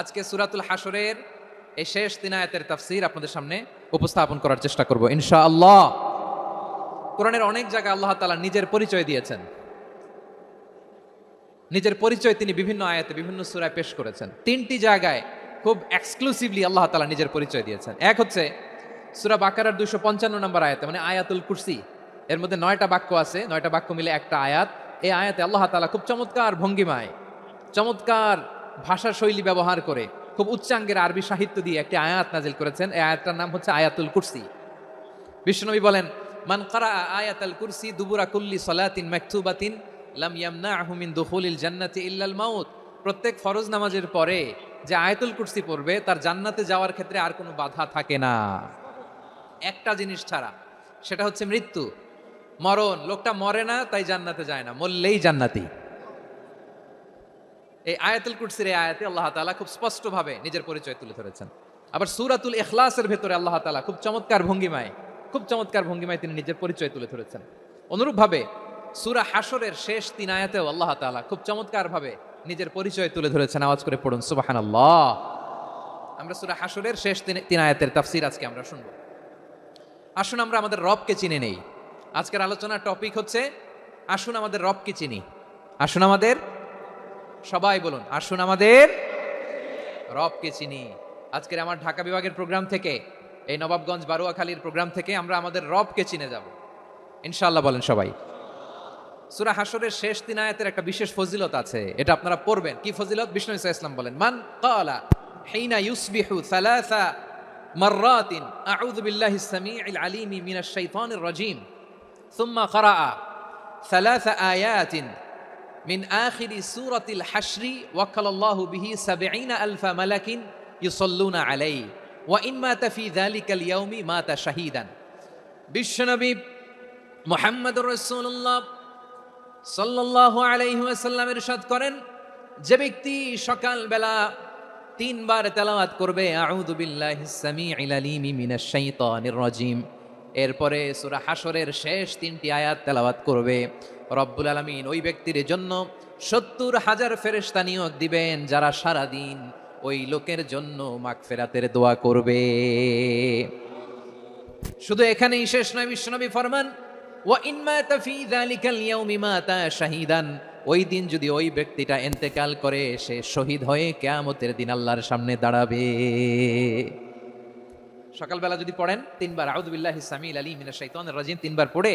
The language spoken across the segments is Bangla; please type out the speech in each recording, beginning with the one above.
আজকে সূরাতুল হাশরের এই শেষ 3 আয়াতের তাফসীর আপনাদের সামনে উপস্থাপন করার চেষ্টা করব ইনশাআল্লাহ। কোরআনের অনেক জায়গায় আল্লাহ তাআলা নিজের পরিচয় দিয়েছেন। নিজের পরিচয় তিনি বিভিন্ন আয়াতে বিভিন্ন সূরায় পেশ করেছেন। 3টি জায়গায় খুব এক্সক্লুসিভলি আল্লাহ তাআলা নিজের পরিচয় দিয়েছেন। এক হচ্ছে সূরা বাকারার 255 নম্বর আয়াতে, মানে আয়াতুল কুরসি। এর মধ্যে 9টা বাক্য আছে, 9টা বাক্য মিলে একটা আয়াত। এই আয়াতে আল্লাহ তাআলা খুব চমৎকার ভঙ্গিমায়, চমৎকার ভাষা শৈলী ব্যবহার করে, খুব উচ্চাঙ্গের আরবি সাহিত্য দিয়ে একটি আয়াত নাজিল করেছেন। এই আয়াতটার নাম হচ্ছে আয়াতুল কুরসি। বিশ্বনবী বলেন, মান কারা আয়াতুল কুরসি দুবুরা কুল্লি সালাতিন মাকতুবাতিন লাম ইয়ামনাহু মিন দুখুলিল জান্নাতি ইল্লাল মাউত। প্রত্যেক ফরজ নামাজের পরে যে আয়াতুল কুরসি পড়বে তার জান্নাতে যাওয়ার ক্ষেত্রে আর কোনো বাধা থাকে না, একটা জিনিস ছাড়া, সেটা হচ্ছে মৃত্যু, মরণ। লোকটা মরে না তাই জান্নাতে যায় না, মরলেই জান্নাতি। এই আয়াতুল কুরসির এই আয়াতে আল্লাহ তাআলা খুব স্পষ্টভাবে নিজের পরিচয় তুলে ধরেছেন। আবার সূরাতুল ইখলাসের ভেতরে আল্লাহ তাআলা খুব চমৎকার ভঙ্গিমায় তিনি নিজের পরিচয় তুলে ধরেছেন। অনুরূপভাবে সূরা হাশরের শেষ 3 আয়াতেও আল্লাহ তাআলা খুব চমৎকারভাবে নিজের পরিচয় তুলে ধরেছেন। আওয়াজ করে পড়ুন সুবহানাল্লাহ। আমরা সূরা হাশরের শেষ 3 আয়াতের তাফসীর আজকে আমরা শুনব। আসুন আমরা আমাদের রবকে চিনে নেই। আজকের আলোচনার টপিক হচ্ছে আসুন আমাদের রবকে চিনি। আসুন আমাদের, সবাই বলুন, আসুন আমাদের রবকে চিনি। আজকের আমার ঢাকা বিভাগের প্রোগ্রাম থেকে, এই নবাবগঞ্জ বারুয়াখালীর প্রোগ্রাম থেকে আমরা আমাদের রবকে চিনে যাব ইনশাআল্লাহ। বলেন সবাই। সূরা হাশরের শেষ 3 আয়াতের একটা বিশেষ ফজিলত আছে, এটা আপনারা পড়বেন। কি ফজিলত? বিষ্ণু ইসা ইসলাম বলেন, মান ক্বালা হিনা ইউসবিহু সালাসা মাররাতিন আউযু বিল্লাহিস সামিউল আলিম মিনাশ শাইতানির রাজীম সুম্মা ক্বারাআ সালাসা আয়াতিন মিন আখিরি সূরাতিল হাশরি ওয়াক্কালাল্লাহু বিহি ৭০,০০০ মালাকিন ইউসাল্লুনা আলাইহি ওয়া ইন মাতা ফি যালিকাল ইয়াউমি মাতা শাহীদান। বিশ্বনবী মুহাম্মদুর রাসূলুল্লাহ সাল্লাল্লাহু আলাইহি ওয়াসাল্লাম ইরশাদ করেন, যে ব্যক্তি সকালবেলা 3 বার তেলাওয়াত করবে আউযু বিল্লাহিস সামিউল আলিম মিনাশ শাইতানির রাজীম, এরপরে সূরা হাশরের শেষ 3টি আয়াত তেলাওয়াত করবে, রব্বুল আলামিন ওই ব্যক্তির জন্য ৭০,০০০ ফেরেশতা নিয়োগ দিবেন, যারা সারা দিন ওই লোকের জন্য মাগফিরাতের দোয়া করবে। শুধু এখানেই শেষ নয়, বিশ্বনবী ফরমান, ওয়া ইন মাতা ফি যালিকাল ইয়াউমি মাতা শাহীদান, ওই দিন যদি ওই ব্যক্তিটা ইন্তেকাল করে, সে শহীদ হয়ে কিয়ামতের দিন আল্লাহর সামনে দাঁড়াবে। সকালবেলা যদি পড়েন 3 বার আউযু বিল্লাহিস সামিউল আলিম মিনাশ শাইতানির রাজীম 3 বার পড়ে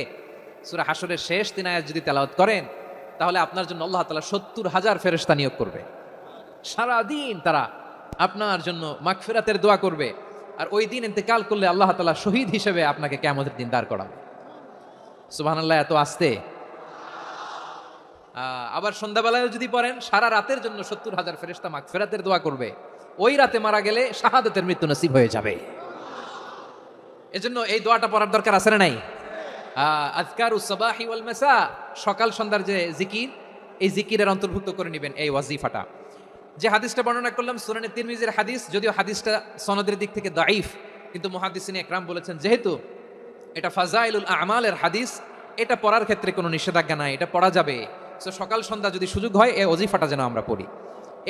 সূরা হাশরের শেষ 3 আয়াত যদি তেলাওয়াত করেন, তাহলে আপনার জন্য আল্লাহ তাআলা ৭০,০০০ ফেরেশতা নিয়োগ করবে। সারা দিন তারা আপনার জন্য মাগফিরাতের দোয়া করবে। আর ওই দিন ইন্তেকাল করলে আল্লাহ তাআলা শহীদ হিসেবে আপনাকে কিয়ামতের দিন দাঁড় করাবে। সুবহানাল্লাহ। এত আস্তে। আবার সন্ধ্যাবেলায় যদি পড়েন, সারা রাতের জন্য ৭০,০০০ ফেরেশতা মাগফিরাতের দোয়া করবে। ওই রাতে মারা গেলে শাহাদাতের মৃত্যু নসিব হয়ে যাবে। এজন্য এই দোয়াটা পড়ার দরকার আছে না নাই? আযকারুস সাবাহি ওয়াল মাসা, সকাল সন্ধ্যার যে জিকির, এই জিকিরের অন্তর্ভুক্ত করে নেবেন এই ওয়াজিফাটা। যে হাদিসটা বর্ণনা করলাম সুনানে তিরমিজির হাদিস, যদিও হাদিসটা সনদের দিক থেকে দাঈফ, কিন্তু মুহাদ্দিসিনে ইকরাম বলেছেন যেহেতু এটা ফাজাইলুল আমালের হাদিস, এটা পড়ার ক্ষেত্রে কোনো নিষেধাজ্ঞা নাই, এটা পড়া যাবে। সো সকাল সন্ধ্যা যদি সুযোগ হয় এই ওয়াজিফাটা যেন আমরা পড়ি।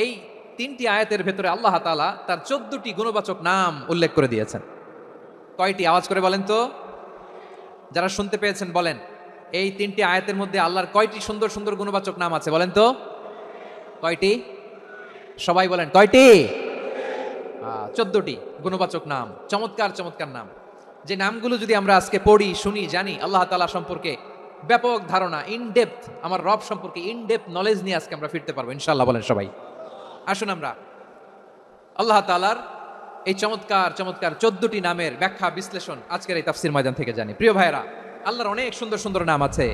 এই 3টি আয়াতের ভেতরে আল্লাহ তাআলা তার 14টি গুণবাচক নাম উল্লেখ করে দিয়েছেন। কয়টি? আওয়াজ করে বলেন তো, যারা শুনতে পেয়েছেন বলেন, এই 3টি আয়াতের মধ্যে আল্লাহর কয়টি সুন্দর সুন্দর গুণবাচক নাম আছে বলেন তো? কয়টি? সবাই বলেন কয়টি? 14টি গুণবাচক নাম, চমৎকার চমৎকার নাম। যে নামগুলো যদি আমরা আজকে পড়ি, শুনি, জানি, আল্লাহ তাআলা সম্পর্কে ব্যাপক ধারণা, ইনডেপথ, আমার রব সম্পর্কে ইনডেপথ নলেজ নিয়ে আজকে আমরা ফিরতে পারবো ইনশাআল্লাহ। বলেন সবাই। আসুন আমরা আল্লাহ তাআলার এই চমৎকার চমৎকার 14টি নামের ব্যাখ্যা বিশ্লেষণ আজকের এই তাফসীর ময়দান থেকে জানি। প্রিয় ভাইরা, আল্লাহর অনেক সুন্দর সুন্দর নাম আছে।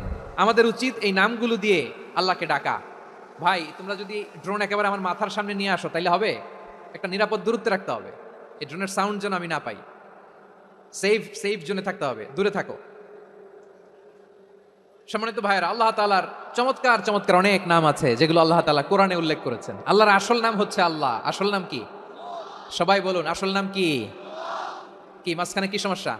আমাদের উচিত এই নামগুলো দিয়ে আল্লাহকে ডাকা। ভাই, তোমরা যদি ড্রোন একেবারে আমার মাথার সামনে নিয়ে আসো তাইলে হবে? একটা নিরাপদ দূরত্বে রাখতে হবে, এই ড্রোনের সাউন্ড যেন আমি না পাই। সেফ জোনে থাকতে হবে, দূরে থাকো। সম্মানিত ভাইরা, আল্লাহ তাআলার চমৎকার চমৎকার অনেক নাম আছে যেগুলো আল্লাহ তাআলা কোরআনে উল্লেখ করেছেন। আল্লাহর আসল নাম হচ্ছে আল্লাহ। আসল নাম কি? সবাই বলুন, আসল নাম কি? কি মাঝখানে কি সমস্যা?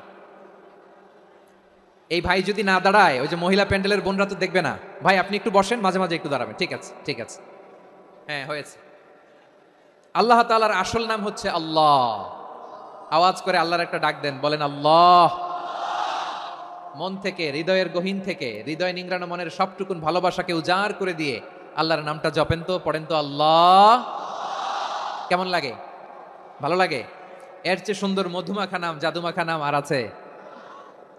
এই ভাই যদি না দাঁড়ায়, ওই যে মহিলা প্যান্ডেলের বোনরা তো দেখবে না। ভাই আপনি একটু বসেন, মাঝে মাঝে একটু দাঁড়াবেন। ঠিক আছে, ঠিক আছে, হ্যাঁ হয়েছে। আল্লাহ তাআলার আসল নাম হচ্ছে আল্লাহ। আওয়াজ করে আল্লাহর একটা ডাক দেন, বলেন আল্লাহ। মন থেকে, হৃদয়ের গহীন থেকে, হৃদয় নিংড়ানো মনের সবটুকুন ভালোবাসাকে উজাড় করে দিয়ে আল্লাহর নামটা জপেন তো, পড়েন তো আল্লাহ। কেমন লাগে? ভালো লাগে? এর চেয়ে সুন্দর মধুমাখা নাম, জাদুমাখা নাম আর আছে?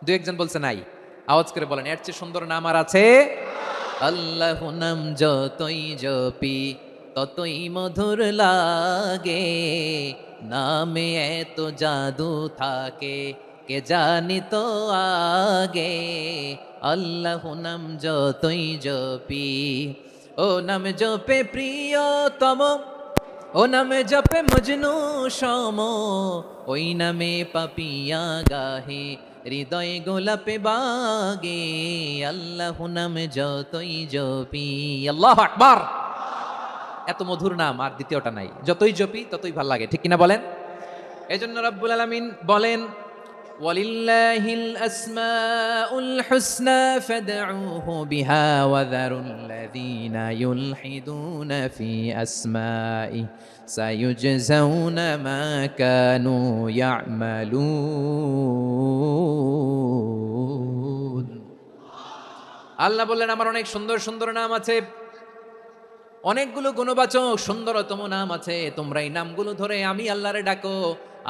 দু একজন বলছে নাই। আওয়াজ করে বলেন, এর চেয়ে সুন্দর নাম আর আছে? আল্লাহ নাম যতই জপি ততই মধুর লাগে, নামে এত জাদু থাকে কে জানি তো আগে। আল্লাহ নাম যতই জপি, ও নাম জপে প্রিয়তম, ও নামে জপে মজনু সম, ওই নামে পাপিয়া গাহে হৃদয় গোলাপে বাগে। আল্লাহ নামে যতই জপি, আল্লাহু আকবার। এত মধুর নাম আর দ্বিতীয়টা নাই, যতই জপি ততই ভাল লাগে, ঠিক কিনা বলেন? এজন্য রব্বুল আলামিন বলেন, ওয়ালিল্লাহিল আসমাউল হুসনা ফাদউহু বিহা ওয়া যারুল্লাযীনা ইউলহিদুনা ফি আসমাই সায়ুজজাউনা মা কানু ইয়ামালুন। আল্লাহ বললেন, আমার অনেক সুন্দর সুন্দর নাম আছে, অনেকগুলো গুণবাচক সুন্দরতম নাম আছে, তোমরা এই নামগুলো ধরে আমি আল্লাহরে ডাকো।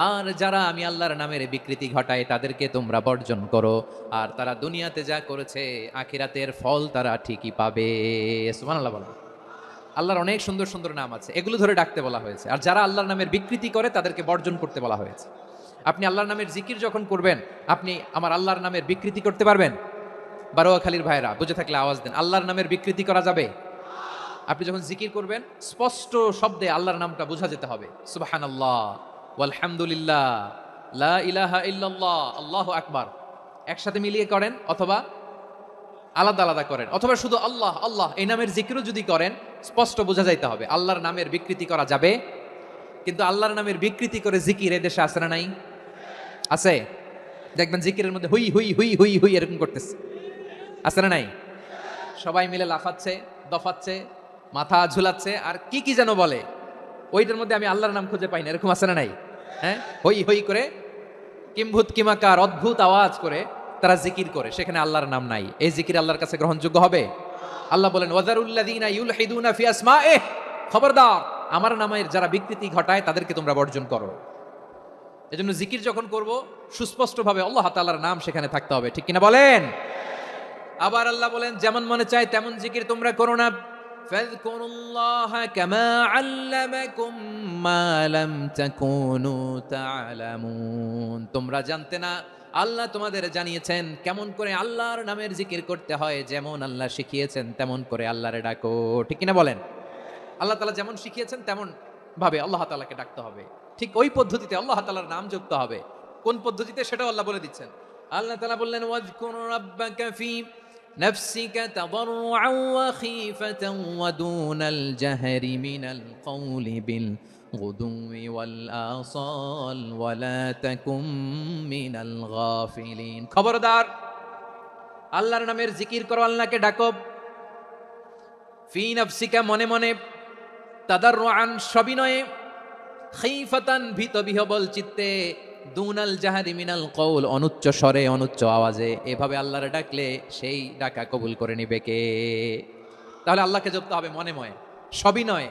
আর যারা আমি আল্লাহর নামের বিকৃতি ঘটায় তাদেরকে তোমরা বর্জন করো, আর তারা দুনিয়াতে যা করেছে আখিরাতের ফল তারা ঠিকই পাবে। সুবহানাল্লাহ বলো। আল্লাহর অনেক সুন্দর সুন্দর নাম আছে, এগুলো ধরে ডাকতে বলা হয়েছে। আর যারা আল্লাহর নামের বিকৃতি করে তাদেরকে বর্জন করতে বলা হয়েছে। আপনি আল্লাহর নামের জিকির যখন করবেন, আপনি আমার আল্লাহর নামের বিকৃতি করতে পারবেন? বারোয়াখালীর ভাইরা বুঝে থাকলে আওয়াজ দেন, আল্লাহর নামের বিকৃতি করা যাবে? আপনি যখন জিকির করবেন স্পষ্ট শব্দে আল্লাহর নামটা বোঝা যেতে হবে। সুবহানাল্লাহ, ওয়ালহামদুলিল্লাহ, লা ইলাহা ইল্লাল্লাহ, আল্লাহু আকবার। একসাথে মিলিয়ে করেন অথবা আলাদা আলাদা করেন, অথবা শুধু আল্লাহ আল্লাহ এই নামের জিকিরও যদি করেন স্পষ্ট বোঝা যাইতে হবে। আল্লাহর নামের বিকৃতি করা যাবে, কিন্তু আল্লাহর নামের বিকৃতি করে জিকির এদেশে আছে না নাই? আছে। দেখবেন জিকিরের মধ্যে হুই হুই হুই হুই হুই এরকম করতেছে, আছে না নাই? সবাই মিলে লাফাচ্ছে, দফাচ্ছে, মাথা ঝুলাচ্ছে, আর কি কি যেন বলে, ওইটার মধ্যে আমি আল্লাহর নাম খুঁজে পাই না, এরকম আছে না নাই? হ্যাঁ, হই হই করে কিম্ভূত কিমাকার অদ্ভুত আওয়াজ করে তারা জিকির করে, সেখানে আল্লাহর নাম নাই। এই জিকির আল্লাহর কাছে গ্রহণযোগ্য হবে? আল্লাহ বলেন, ওয়াযারুল্লাযীনা ইউলহিদুনা ফি আসমাইহি, খবরদার আমার নামের যারা বিকৃতি ঘটায় তাদেরকে তোমরা বর্জন করো। এজন্য জিকির যখন করব সুস্পষ্টভাবে আল্লাহ তাআলার নাম সেখানে থাকতে হবে, ঠিক কিনা বলেন? আবার আল্লাহ বলেন, যেমন মনে চায় তেমন জিকির তোমরা করো না। ফাযকুরুল্লাহা কামা আল্লামাকুম মা লাম তাকুনু তা'লামুন। তোমরা জানতে না, আল্লাহ তোমাদের জানিয়েছেন কেমন করে আল্লাহর নামের জিকির করতে হয়, যেমন আল্লাহ শিখিয়েছেন তেমন করে আল্লাহরে ডাকো, ঠিক কিনা বলেন? আল্লাহ তাআলা যেমন শিখিয়েছেন তেমন ভাবে আল্লাহ তাআলাকে ডাকতে হবে, ঠিক ওই পদ্ধতিতে আল্লাহ তাআলার নাম জপতে হবে। কোন পদ্ধতিতে সেটাও আল্লাহ বলে দিচ্ছেন। আল্লাহ তাআলা বললেন, ওয়াজকুর রাব্বাকা ফি নাফসিকা তাদাররুআন ওয়া খীফাতান ওয়া দুনাল জাহরি মিনাল কওলি বিল গুদুওয়ি ওয়াল আসাল ওয়া লা তাকুম মিনাল গাফিলিন। খবরদার আল্লাহর নামের জিকির করো, আল্লাহকে ডাকো। ফি নাফসিকা মনে মনে, তাদাররুআন সবিনয়ে, খীফাতান ভীত বিহবল চিত্তে, দুনাল জাহারি মিনাল কওল অনুচ্চ স্বরে অনুচ্চ আওয়াজে। এভাবে আল্লাহরে ডাকলে সেই ডাকা কবুল করে নিবে কে? তাহলে আল্লাহকে জপতে হবে মনে মনে, সবিনয়ে,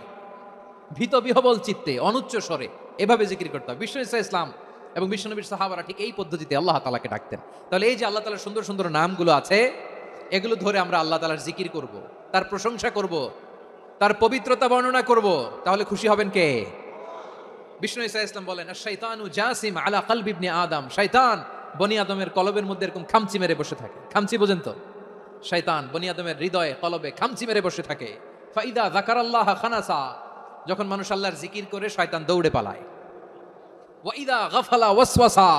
ভীত বিহবল চিত্তে, অনুচ্চ স্বরে, এভাবে জিকির করতে হবে। বিষ্ণু ইসলাম এবং বিশ্বনবীর সাহাবারা ঠিক এই পদ্ধতিতে আল্লাহ তাআলাকে ডাকতেন। তাহলে এই যে আল্লাহ তাআলার সুন্দর সুন্দর নামগুলো আছে, এগুলো ধরে আমরা আল্লাহ তাআলার জিকির করব, তার প্রশংসা করব, তার পবিত্রতা বর্ণনা করব, তাহলে খুশি হবেন কে? বিষ্ণু ইসলাম বলেন, আশ-শাইতানু জাসিম আলা কলবি ইবনে আদম। শয়তান বনি আদমের কলবের মধ্যে এরকম খামচি মেরে বসে থাকে। খামচি বোঝেন তো? শয়তান বনি আদমের হৃদয়ে কলবে খামচি মেরে বসে থাকে। ফাইদা যাকারাল্লাহ খানাসা, যখন মানুষ আল্লাহর জিকির করে শয়তান দৌড়ে পালায়। ওয়া ইদা গাফালা ওয়াসওয়াসা,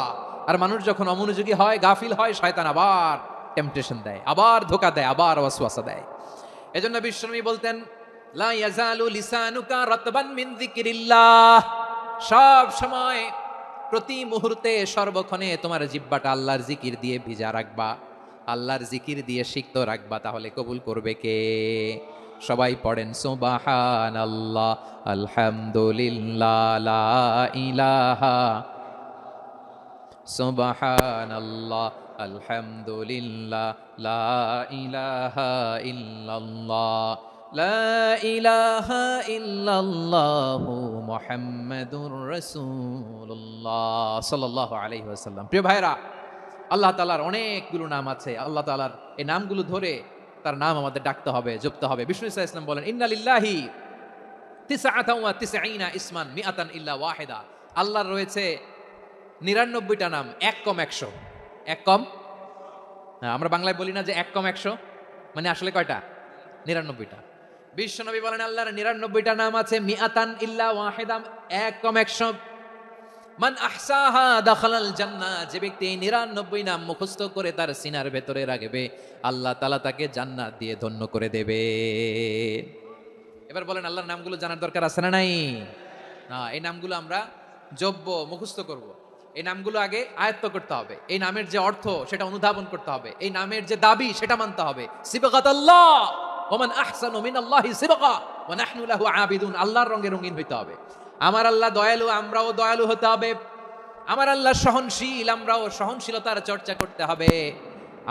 আর মানুষ যখন অমনোযোগী হয়, গাফিল হয়, শয়তান আবার টেম্পটেশন দেয়, আবার ধোঁকা দেয়, আবার ওয়াসওয়াসা দেয়। এজন্য বিশ্বনবী বলতেন, লা ইয়াজালু লিসানুকা রাতবান মিন যিকরিল্লাহ, সব সময় প্রতি মুহূর্তে সর্বক্ষণে তোমার জিহ্বাটা আল্লাহর জিকির দিয়ে ভিজা রাখবা, আল্লাহর জিকির দিয়ে সিক্ত রাখবা, তাহলে কবুল করবে কে? সবাই পড়েন সুবহানাল্লাহ, আলহামদুলিল্লাহ, লা ইলাহা, সুবহানাল্লাহ, আলহামদুলিল্লাহ, লা ইলাহা ইল্লাল্লাহ, লা ইলাহা ইল্লাল্লাহু মুহাম্মাদুর রাসূলুল্লাহ সাল্লাল্লাহু আলাইহি ওয়াসাল্লাম। প্রিয় ভাইরা, আল্লাহ তাআলার অনেকগুলো নাম আছে। আল্লাহ তাআলার এই নামগুলো ধরে তার নাম আমাদের ডাকতে হবে, জপতে হবে। বিষ্ণু ইসা ইসলাম বলেন, ইন্না লিল্লাহি তিসআতাও ওয়া তিসঈনা ইসমান মিআতান ইল্লা ওয়াহিদা। আল্লাহর রয়েছে 99টা নাম, এক কম 100। এক কম, হ্যাঁ, আমরা বাংলায় বলি না যে এক কম 100, মানে আসলে কয়টা? 99টা। বিশ্বনবী বলেন আল্লাহর 99টা নাম আছে, মিআতান ইল্লা ওয়াহিদা, এক কম 100। মান আহসাহা দাখালাল জান্নাহ, যে ব্যক্তি 99 নাম মুখস্থ করে তার সিনার ভেতরে রাখবে, আল্লাহ তাআলা তাকে জান্নাত দিয়ে ধন্য করে দেবে। এবার বলেন, আল্লাহর নামগুলো জানার দরকার আছে না নাই? না, এই নামগুলো আমরা জপব, মুখস্থ করব। এই নামগুলো আগে আয়ত্ত করতে হবে। এই নামের যে অর্থ সেটা অনুধাবন করতে হবে। এই নামের যে দাবি সেটা মানতে হবে। সিবগাতাল্লাহ ওয়া মান আহসানু মিনাল্লাহি সিবগা ওয়া নাহনু লাহু আবিদুন। আল্লাহর রঙে রঙিন হইতে হবে। আমার আল্লাহ দয়ালু, আমরাও দয়ালু হতে হবে। আমার আল্লাহ সহনশীল, আমরাও সহনশীলতার চর্চা করতে হবে।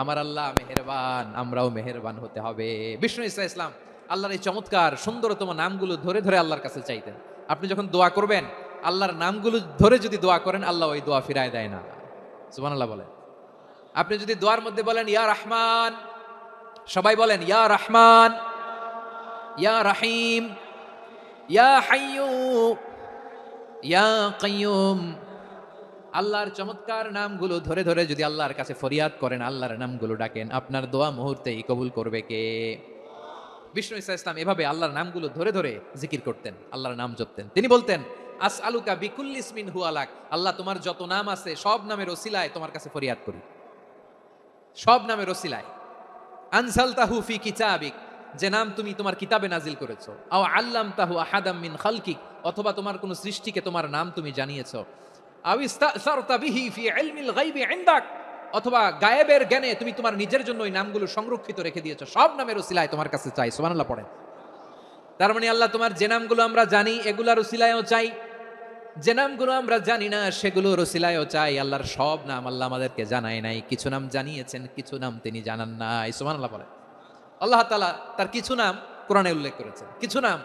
আমার আল্লাহ মেহেরবান, আমরাও মেহেরবান হতে হবে। বিষ্ণু ইসা ইসলাম আল্লাহর এই চমৎকার সুন্দরতম নামগুলো ধরে ধরে আল্লাহর কাছে চাইতেন। আপনি যখন দোয়া করবেন, আল্লাহর নামগুলো ধরে যদি দোয়া করেন, আল্লাহ ওই দোয়া ফিরায় দেয় না। সুবহানাল্লাহ বলেন। আপনি যদি দোয়ার মধ্যে বলেন ইয়া রহমান, সবাই বলেন ইয়া রহমান, ইয়া রহিম, ইয়া হাইয়্যু, ইয়া কাইয়্যুম। আল্লাহর চমৎকার নামগুলো ধরে ধরে যদি আল্লাহর কাছে ফরিয়াদ করেন, আল্লাহর নামগুলো ডাকেন, আপনার দোয়া মুহূর্তেই কবুল করবে কে? বিষ্ণু ইসা ইসলাম এভাবে আল্লাহর নামগুলো ধরে ধরে জিকির করতেন, আল্লাহর নাম জপতেন। তিনি বলতেন, আসআলুকা বিকুল্লি ইসমিন হুয়া লাক, আল্লাহ তোমার যত নাম আছে সব নামের ওসিলায় তোমার কাছে ফরিয়াদ করি, সব নামের ওসিলায়। আনজালতাহু ফি কিতাবিক, যে নাম তুমি তোমার কিতাবে নাজিল করেছো। আও আল্লামতাহু আহাদাম মিন খালকিক, অথবা তোমার কোন সৃষ্টিকে তোমার নাম তুমি জানিয়েছো। আও ইস্তাসারতা বিহি ফি ইলমিল গায়বি ইনদাক, অথবা গায়েবের জ্ঞানে তুমি তোমার নিজের জন্য ওই নামগুলো সংরক্ষিত রেখে দিয়েছো। সব নামের ওসিলায় তোমার কাছে চাই। সুবহানাল্লাহ পড়েন। তার মানে আল্লাহ তোমার যে নামগুলো আমরা জানি এগুলার ওসিলায়ও চাই, যে নামগুলো আমরা জানি না সেগুলোর ওসিলায়ও চাই। আল্লাহর সব নাম আল্লাহ আমাদেরকে জানায় নাই, কিছু নাম জানিয়েছেন, কিছু নাম তিনি জানান নাই। সুবহানাল্লাহ বলেন। আল্লাহ তাআলা তার কিছু নাম কোরআনে উল্লেখ করেছেন, কিছু নাম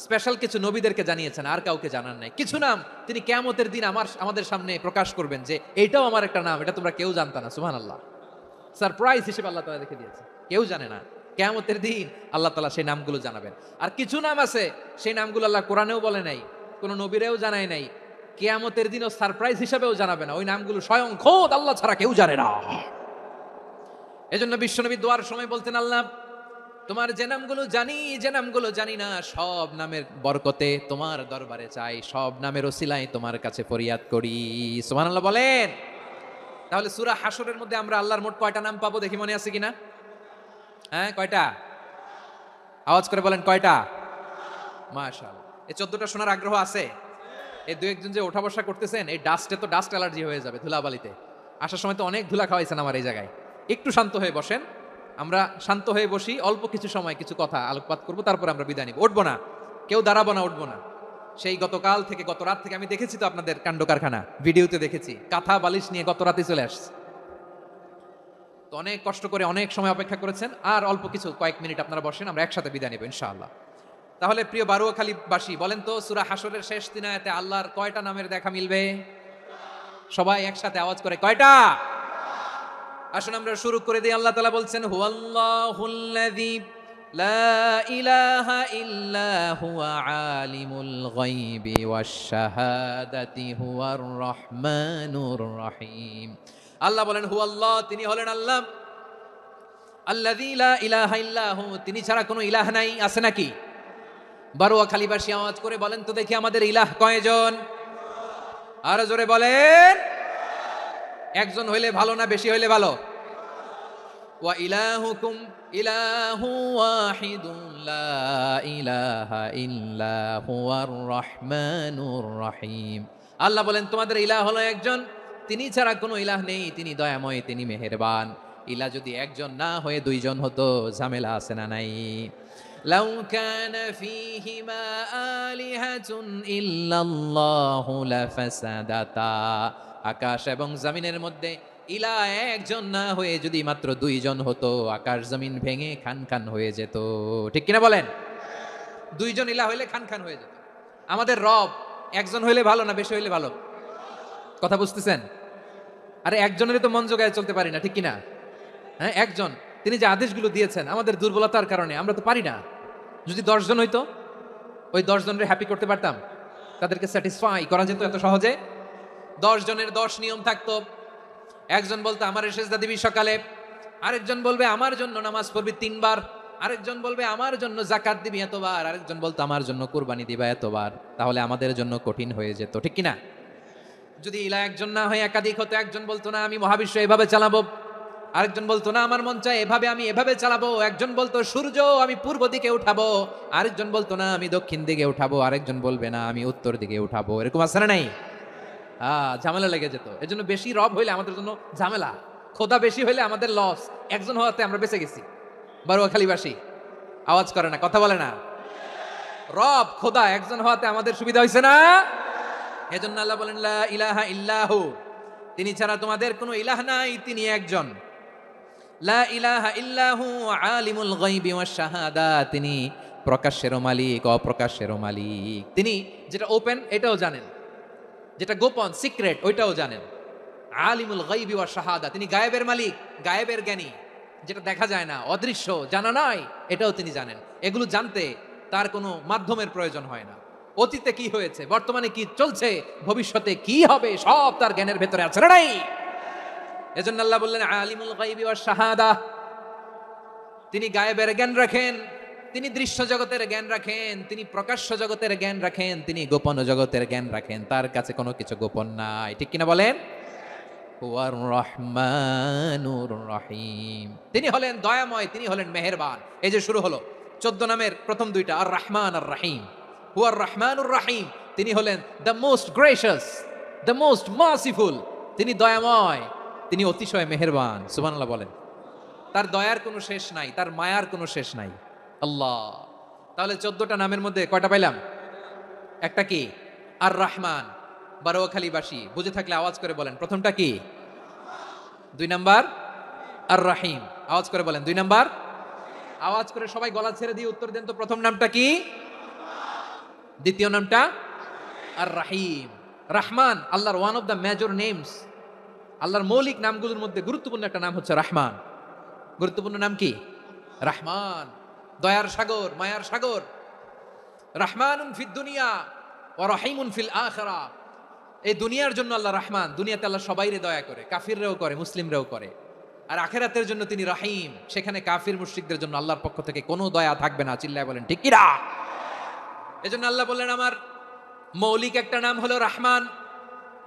স্পেশাল কিছু নবীদেরকে জানিয়েছেন, আর কাউকে জানান নাই। কিছু নাম তিনি কিয়ামতের দিন আমাদের সামনে প্রকাশ করবেন যে এইটাও আমার একটা নাম, এটা তোমরা কেউ জানতা না। সুবহানাল্লাহ। সারপ্রাইজ হিসেবে আল্লাহ তাআলা রেখে দিয়েছে, কেউ জানে না। কিয়ামতের দিন আল্লাহ তাআলা সেই নামগুলো জানাবেন। আর কিছু নাম আছে সেই নামগুলো আল্লাহ কোরআনেও বলে নাই, কোন নবীরেও জানায় নাই, কিয়ামতের দিনও সারপ্রাইজ হিসেবেও জানাবে না। ওই নামগুলো স্বয়ং খোদ আল্লাহ ছাড়া কেউ জানে না। এজন্য বিশ্বনবী দোয়ার সময় বলতেন, আল্লাহ তোমার যে নামগুলো জানি, যে নামগুলো জানি না, সব নামের বরকতে তোমার দরবারে চাই, সব নামের ওসিলায় তোমার কাছে ফরিয়াদ করি। সুবহানাল্লাহ বলেন। তাহলে সূরা হাশরের মধ্যে আমরা আল্লাহর মোট কয়টা নাম পাবো দেখি, মনে আছে কিনা? হ্যাঁ, কয়টা? আওয়াজ করে বলেন, কয়টা? মাশাআল্লাহ। এই 14টা শোনার আগ্রহ আছে? এই দু একজন যে ওঠা বসা করতেছেন, এই ডাস্টে তো ডাস্ট অ্যালার্জি হয়ে যাবে, ধুলাবালিতে আসার সময় তো অনেক ধুলা খাওয়াইছেন আমার এই জায়গায়। একটু শান্ত হয়ে বসেন, আমরা শান্ত হয়ে বসি, অল্প কিছু সময় কিছু কথা আলোকপাত করবো, তারপর আমরা বিদায় নিব। উঠবো না, কেউ দাঁড়াবো না, উঠবো না। সেই গতকাল থেকে, গত রাত থেকে আমি দেখেছি তো আপনাদের কাণ্ড কারখানা, ভিডিওতে দেখেছি, কাঁথা বালিশ নিয়ে গত রাতে চলে আসছে। তো অনেক কষ্ট করে অনেক সময় অপেক্ষা করেছেন, আর অল্প কিছু কয়েক মিনিট আপনারা বসেন, আমরা একসাথে বিদায় নেব ইনশাআল্লাহ। তাহলে প্রিয় বারুয়াখালীবাসী, বলেন তো সূরা হাশরের শেষ 3 আয়াতে আল্লাহর কয়টা নামের দেখা মিলবে? সবাই একসাথে আওয়াজ করে, কয়টা? আসুন আমরা শুরু করে দিই। আল্লাহ তাআলা বলছেন, হুয়াল্লাহুল্লাযী লা ইলাহা ইল্লা হুয়া আলিমুল গায়বি ওয়াশ শাহাদাতি হুয়ার রহমানুর রহিম। আল্লাহ বলেন হুয়াল্লাহ, তিনি হলেন আল্লাহ, আল্লাযী লা ইলাহা ইল্লা হু, তিনি ছাড়া কোনো ইলাহ নাই। আছে নাকি? বারুয়াখালীবাসী আওয়াজ করে বলেন তো দেখি, আমাদের ইলাহ কয়জন? আরো জোরে বলেন। একজন হইলে ভালো না বেশি হইলে ভালো? ওয়া ইলাহুকুম ইলাহু ওয়াহিদুন লা ইলাহা ইল্লা হুয়ার রহমানুর রহিম। আল্লাহ বলেন তোমাদের ইলাহ হলো একজন, তিনি ছাড়া কোনো ইলাহ নেই, তিনি দয়াময়, তিনি মেহেরবান। ইলাহ যদি একজন না হয়ে দুইজন হতো, ঝামেলা আছে না নাই? লাউ কানা ফীহিমা আলিহাতুন ইল্লাল্লাহু লাফাসাদাতা, আকাশ এবং জমিনের মধ্যে ইলাহ একজন না হয়ে যদি মাত্র দুইজন হতো, আকাশ জমিন ভেঙে খান খান হয়ে যেত। ঠিক কিনা বলেন? দুইজন ইলাহ হইলে খান খান হয়ে যেত। আমাদের রব একজন হইলে ভালো না বেশি হইলে ভালো? কথা বুঝতেছেন? আরে একজনেরই তো মন জোগায় চলতে পারি না, ঠিক কিনা? হ্যাঁ, একজন, তিনি যে আদেশগুলো দিয়েছেন আমাদের দুর্বলতার কারণে আমরা তো পারি না। যদি 10 জন হইতো, ওই 10 জনের হ্যাপি করতে পারতাম, তাদেরকে স্যাটিসফাই করা যেত এত সহজে। 10 জনের 10 নিয়ম থাকতো। একজন বলতো আমার সেজদা দিবি সকালে, আরেকজন বলবে আমার জন্য নামাজ পড়বি 3 বার, আরেকজন বলবে আমার জন্য যাকাত দিবি এতবার, আরেকজন বলতো আমার জন্য কুরবানি দিবা এতবার। তাহলে আমাদের জন্য কঠিন হয়ে যেত, ঠিক কিনা? যদি ইলা একজন না হয়ে একাধিক হতো, একজন বলতো না আমি মহাবিশ্ব এভাবে চালাবো, আরেকজন বলতো না আমার মন চায় এভাবে, আমি এভাবে চালাবো, একজন বলতো সূর্য আমি পূর্ব দিকে উঠাবো, আরেকজন বলতো না আমি দক্ষিণ দিকে উঠাবো, আরেকজন বলবে না আমি উত্তর দিকে উঠাবো। এরকম আছে না নাই? ঝামেলা লেগে যেত। এজন্য বেশি রব হইলে আমাদের জন্য ঝামেলা, খোদা বেশি হইলে আমাদের লস। একজন হওয়াতে আমরা বেঁচে গেছি। বারুয়াখালীবাসী আওয়াজ করে না, কথা বলে না। রব খোদা একজন হওয়াতে আমাদের সুবিধা হয়েছে না। এজন্য আল্লাহ বলেন লা ইলাহা ইল্লাহু, তিনি ছাড়া তোমাদের কোনো ইলাহ নাই, তিনি একজন। লা ইলাহা ইল্লাহু আলিমুল গায়বি ওয়াশ শাহাদা, তিনি প্রকাশ্যেরও মালিক অপ্রকাশ্যেরও মালিক। তিনি যেটা ওপেন এটাও জানেন, যেটা গোপন সিক্রেট ওইটাও জানেন। আলিমুল গায়বি ওয়াশ শাহাদা, তিনি গায়েবের মালিক, গায়েবের জ্ঞানী, যেটা দেখা যায় না, অদৃশ্য, জানা নাই, এটাও তিনি জানেন। এগুলো জানতে তার কোনো মাধ্যমের প্রয়োজন হয় না। অতীতে কি হয়েছে, বর্তমানে কি চলছে, ভবিষ্যতে কি হবে, সব তার জ্ঞানের ভেতরে আছে না নাই? এজন্য আল্লাহ বললেন আলিমুল গায়বি ওয়াশ শাহাদা, তিনি গায়েবের জ্ঞান রাখেন, তিনি দৃশ্য জগতের জ্ঞান রাখেন, তিনি প্রকাশ্য জগতের জ্ঞান রাখেন, তিনি গোপন জগতের জ্ঞান রাখেন। তার কাছে কোনো কিছু গোপন নাই, ঠিক কিনা বলেন? হুয়ার রহমানুর রহিম, তিনি হলেন দয়াময়, তিনি হলেন মেহেরবান। এই যে শুরু হলো 14 নামের প্রথম দুইটা, আর রহমান আর রহিম। হুয়ার রহমানুর রহিম, তিনি হলেন the most gracious, the most merciful, তিনি দয়াময়, তিনি অতিশয় মেহেরবান। সুবহানাল্লাহ বলেন। তার দয়ার কোনো শেষ নাই, তার মায়ার কোনো শেষ নাই আল্লাহ। তাহলে 14টা নামের মধ্যে কয়টা পাইলাম? একটা কি? আর রহমান। বারোয়াখালীবাসী বুঝে থাকলে আওয়াজ করে বলেন প্রথমটা কি? 2 নাম্বার আর রহিম। আওয়াজ করে বলেন 2 নাম্বার। আওয়াজ করে সবাই গলা ছেড়ে দিয়ে উত্তর দেন তো, প্রথম নামটা কি? দ্বিতীয় নামটা? আর রহিম। রহমান আল্লাহর one of the major names, আল্লাহর মৌলিক নামগুলোর মধ্যে গুরুত্বপূর্ণ একটা নাম হচ্ছে রহমান। গুরুত্বপূর্ণ নাম কি? রহমান, দয়ার সাগর, মায়ার সাগর। রহমানুন ফিদ দুনিয়া ওয়া রহিমুন ফিল আখিরা। এই দুনিয়ার জন্য আল্লাহ রহমান, দুনিয়াতে আল্লাহ সবাইরে দয়া করে, কাফিররাও করে মুসলিমরাও করে। আর আখিরাতের জন্য তিনি রহিম, সেখানে কাফির মুশরিকদের জন্য আল্লাহর পক্ষ থেকে কোনো দয়া থাকবে না। চিল্লায় বলেন ঠিক কি না? এজন্য আল্লাহ বললেন আমার মৌলিক একটা নাম হলো রহমান।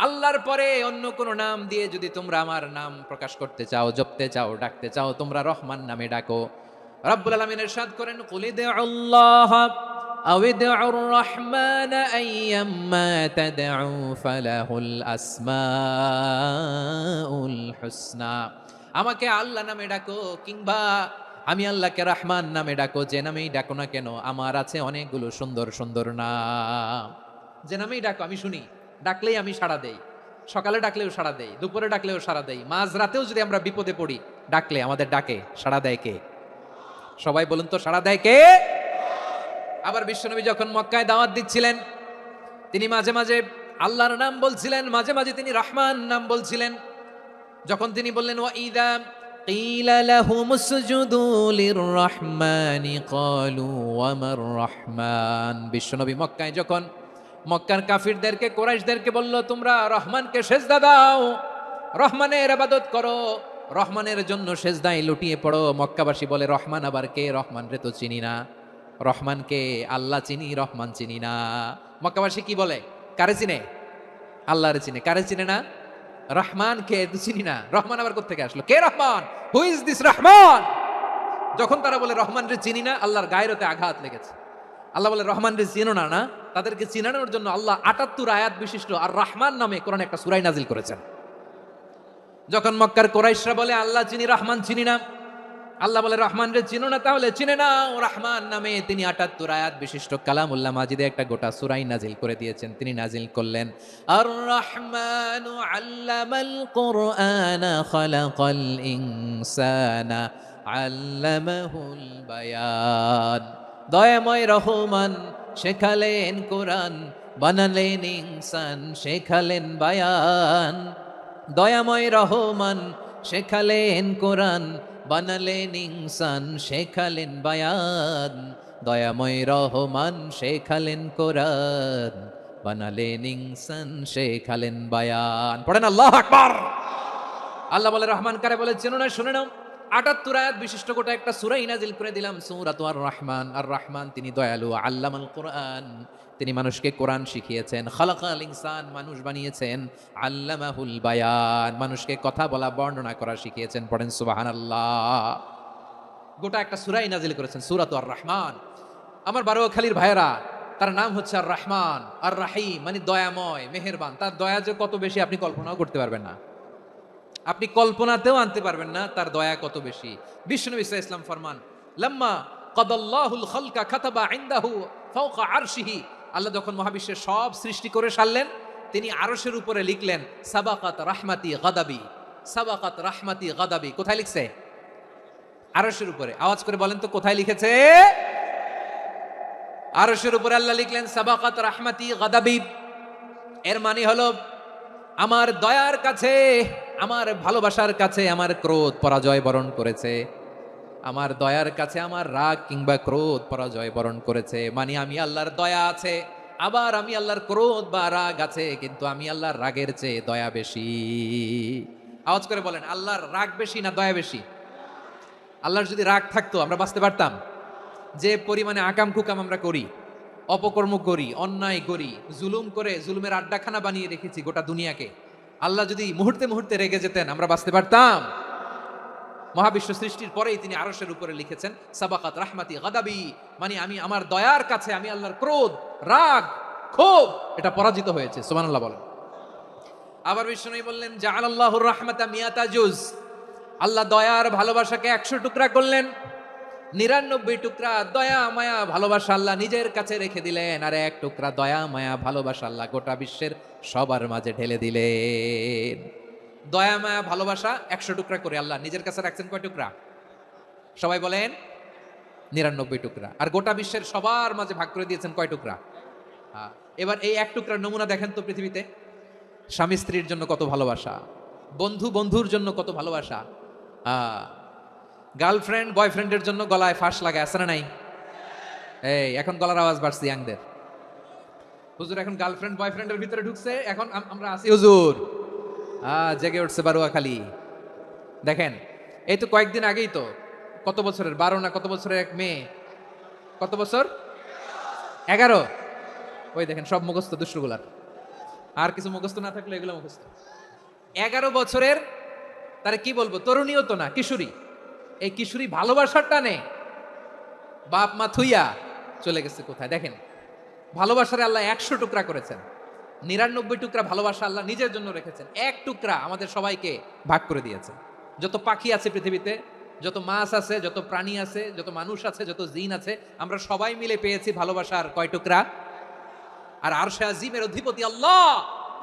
আল্লাহর পরে অন্য কোন নাম দিয়ে যদি তোমরা আমার নাম প্রকাশ করতে চাও, জপতে চাও, ডাকতে চাও, তোমরা রহমান নামে ডাকো। রব্বুল আলামিন ইরশাদ করেন কুলিদে আল্লাহ আউইদুর রহমান আইয়াম্মা তাদউ ফালাহুল আসমাউল হুসনা। আমাকে আল্লাহ নামে ডাকো কিংবা আমি আল্লাহকে রহমান নামে ডাকো, যে নামেই ডাকো না কেন আমার আছে অনেকগুলো সুন্দর সুন্দর নাম। যে নামেই ডাকো আমি শুনি, ডাকলেই আমি সাড়া দেই। সকালে ডাকলেও সাড়া দেই, দুপুরে ডাকলেও সাড়া দেই, মাঝরাতেও যদি আমরা বিপদে পড়ি ডাকলে আমাদের ডাকে সাড়া দেয় কে? সবাই বলুন তো, সাড়া দেয় কে? আবার বিশ্বনবী যখন মক্কায় দাওয়াত দিচ্ছিলেন, তিনি মাঝে মাঝে আল্লাহর নাম বলছিলেন, মাঝে মাঝে তিনি রহমান নাম বলছিলেন। যখন তিনি বললেন ওয়া ইযা কিলা লাহুমুসজুদু লিররহমানি ক্বালু ওয়া মার রহমান। বিশ্বনবী মক্কায় যখন মক্কার কাফিরদেরকে, কুরাইশদেরকে বলল তোমরা রহমানকে সেজদা দাও, রহমানের ইবাদত করো, রহমানের জন্য সেজদায় লুটিয়ে পড়ো। মক্কাবাসী বলে রহমান আবার কে? রহমান রে তো চিনি না। রহমানকে? আল্লাহ চিনি, রহমান চিনি না। মক্কাবাসী কি বলে? কারে চিনে? আল্লাহরে চিনে। কারে চিনে না? রহমান কে তো চিনি না। রহমান আবার কোত্থেকে আসলো? কে Rahman? Who is this Rahman? যখন তারা বলে রহমান রে চিনি না, আল্লাহর গায়রতে আঘাত লেগেছে। আল্লাহ বলে রহমান রে চিনো না? না, তাদেরকে চিনানোর জন্য আল্লাহ ৭৮ আয়াত বিশিষ্ট আর রহমান নামে কোরআনে একটা সূরা নাজিল করেছেন। যখন মক্কার কুরাইশরা বলে আল্লাহ চিনি, রহমান চিনি না, আল্লাহ বলে রহমান রে চিনো না, তাহলে চিনে নাও। রহমান নামে তিনি ৭৮ আয়াত বিশিষ্ট কালামুল্লাহ মাজিদে একটা গোটা সূরাই নাজিল করে দিয়েছেন। তিনি নাজিল করলেন আর রহমানু আল্লামাল কুরআনা খালাকাল ইনসানা আল্লামাহুল বায়ান। দয়াময় রহমান শেখালেন কোরআন, বানালেন ইনসান, শেখালেন বায়ান। দয়াময় রহমান শেখালেন কোরআন, বানালেন ইনসান, শেখালেন বায়ান। দয়াময় রহমান শেখালেন কোরআন, বানালেন ইনসান, শেখালেন বায়ান। পড়েন আল্লাহু আকবার। আল্লাহ বলে রহমান কারে বলে চেনো না, শুনে নাও। ৭৮ আয়াত বিশিষ্ট গোটা একটা সূরাই নাজিল করে দিলাম, সূরাতু আর রহমান। আর রহমান তিনি দয়ালু, আল্লামাল কোরআন তিনি মানুষকে কোরআন শিখিয়েছেন, খালাকাল ইনসান মানুষ বানিয়েছেন, আল্লামাহুল বায়ান মানুষকে কথা বলা বর্ণনা করা শিখিয়েছেন। পড়েন সুবহানাল্লাহ। গোটা একটা সূরাই নাজিল করেছেন, সূরাতু আর রহমান। আমার বারোয়াখালীর ভাইয়েরা, তার নাম হচ্ছে আর রহমান আর রাহিম, মানে দয়াময়, মেহেরবান। তার দয়া যে কত বেশি আপনি কল্পনাও করতে পারবেন না, আপনি কল্পনাতেও আনতে পারবেন না তার দয়া কত বেশি। বিশ্বনবী সাল্লাল্লাহু আলাইহি ওয়াসাল্লাম ফরমান, লাম্মা কাদাল্লাহুল খালকা কাতাবা ইনদাহু ফাওকা আরশিহি। আল্লাহ যখন মহাবিশ্বের সব সৃষ্টি করে সারলেন, তিনি আরশের উপরে লিখলেন সাবাকাত রাহমাতি গাদাবি, সাবাকাত রাহমাতি গাদাবি। কোথায় লিখছে? আরশের উপরে। আওয়াজ করে বলেন তো কোথায় লিখেছে? আরশের উপরে আল্লাহ লিখলেন সাবাকাত রাহমাতি গাদাবি। এর মানে হলো আমার দয়ার কাছে, আমার ভালোবাসার কাছে আমার ক্রোধ পরাজয় বরণ করেছে। আমার দয়ার কাছে আমার রাগ কিংবা ক্রোধ পরাজয় বরণ করেছে। মানে আমি আল্লাহর দয়া আছে, আবার আমি আল্লাহর ক্রোধ বা রাগ আছে, কিন্তু আমি আল্লাহর রাগের চেয়ে দয়া বেশি। আওয়াজ করে বলেন আল্লাহর রাগ বেশি না দয়া বেশি? আল্লাহর যদি রাগ থাকতো আমরা বাঁচতে পারতাম? যে পরিমাণে আকাম কুকাম আমরা করি, অপকর্ম করি, অন্যায় করি, জুলুম করে জুলুমের আড্ডাখানা বানিয়ে রেখেছি গোটা দুনিয়াকে, আল্লাহ যদি মুহূর্তে মুহূর্তে রেগে যেতেন আমরা বাঁচতে পারতাম? মহাবিশ্ব সৃষ্টির পরেই তিনি আরশের উপরে লিখেছেন সাবাকাত রাহমাতি গাদাবি, মানে আমি আমার দয়ার কাছে আমি আল্লাহর ক্রোধ, রাগ, ক্ষোভ এটা পরাজিত হয়েছে। সুবহানাল্লাহ বলেন। আবার বিষ্ণু বললেন জাআলাল্লাহুর রাহমাতা মিয়াতা জুজ। আল্লাহ দয়ার ভালোবাসাকে ১০০ টুকরা করলেন, ৯৯ টুকরা দয়া মায়া ভালোবাসা আল্লাহ নিজের কাছে রেখে দিলেন, আর ১ টুকরা দয়া মায়া ভালোবাসা আল্লাহ গোটা বিশ্বের সবার মাঝে ঢেলে দিলেন। দয়া মায়া ভালোবাসা ১০০ টুকরা করে আল্লাহ নিজের কাছে রাখছেন কয় টুকরা? সবাই বলেন ৯৯ টুকরা। আর গোটা বিশ্বের সবার মাঝে ভাগ করে দিয়েছেন কয় টুকরা? এবার এই ১ টুকরার নমুনা দেখেন তো পৃথিবীতে। স্বামী স্ত্রীর জন্য কত ভালোবাসা, বন্ধু বন্ধুর জন্য কত ভালোবাসা, গার্লফ্রেন্ড বয়ফ্রেন্ডের জন্য গলায় ফাঁস লাগায়, আছে না নাই? এই এখন গলার আওয়াজ বাড়ছে ইয়াংদের। হুজুর এখন গার্লফ্রেন্ড বয়ফ্রেন্ডের ভিতরে ঢুকছে, এখন আমরা আছি হুজুর। জেগে উঠছে বারোয়াখালী। দেখেন এই তো কয়েকদিন আগেই তো, কত বছরের ১২ না কত বছরের এক মেয়ে, কত বছর? ১১। ওই দেখেন সব মুখস্থ দুষ্টগুলার, আর কিছু মুখস্থ না থাকলে এগুলো মুখস্থ। ১১ বছরের, তারে কি বলবো, তরুণীও তো না, কিশোরী। এই কিশোরী ভালোবাসার টানে বাপ মা থুইয়া চলে গেছে কোথায়? দেখেন ভালোবাসার আল্লাহ ১০০ টুকরা করেছেন, ৯৯ টুকরা ভালোবাসা আল্লাহ নিজের জন্য রেখেছেন, ১ টুকরা আমাদের সবাইকে ভাগ করে দিয়েছে। যত পাখি আছে পৃথিবীতে, যত মাছ আছে, যত প্রাণী আছে, যত মানুষ আছে, যত জিন আছে, আমরা সবাই মিলে পেয়েছি ভালোবাসার কয় টুকরা? আর আরশে আজিমের অধিপতি আল্লাহ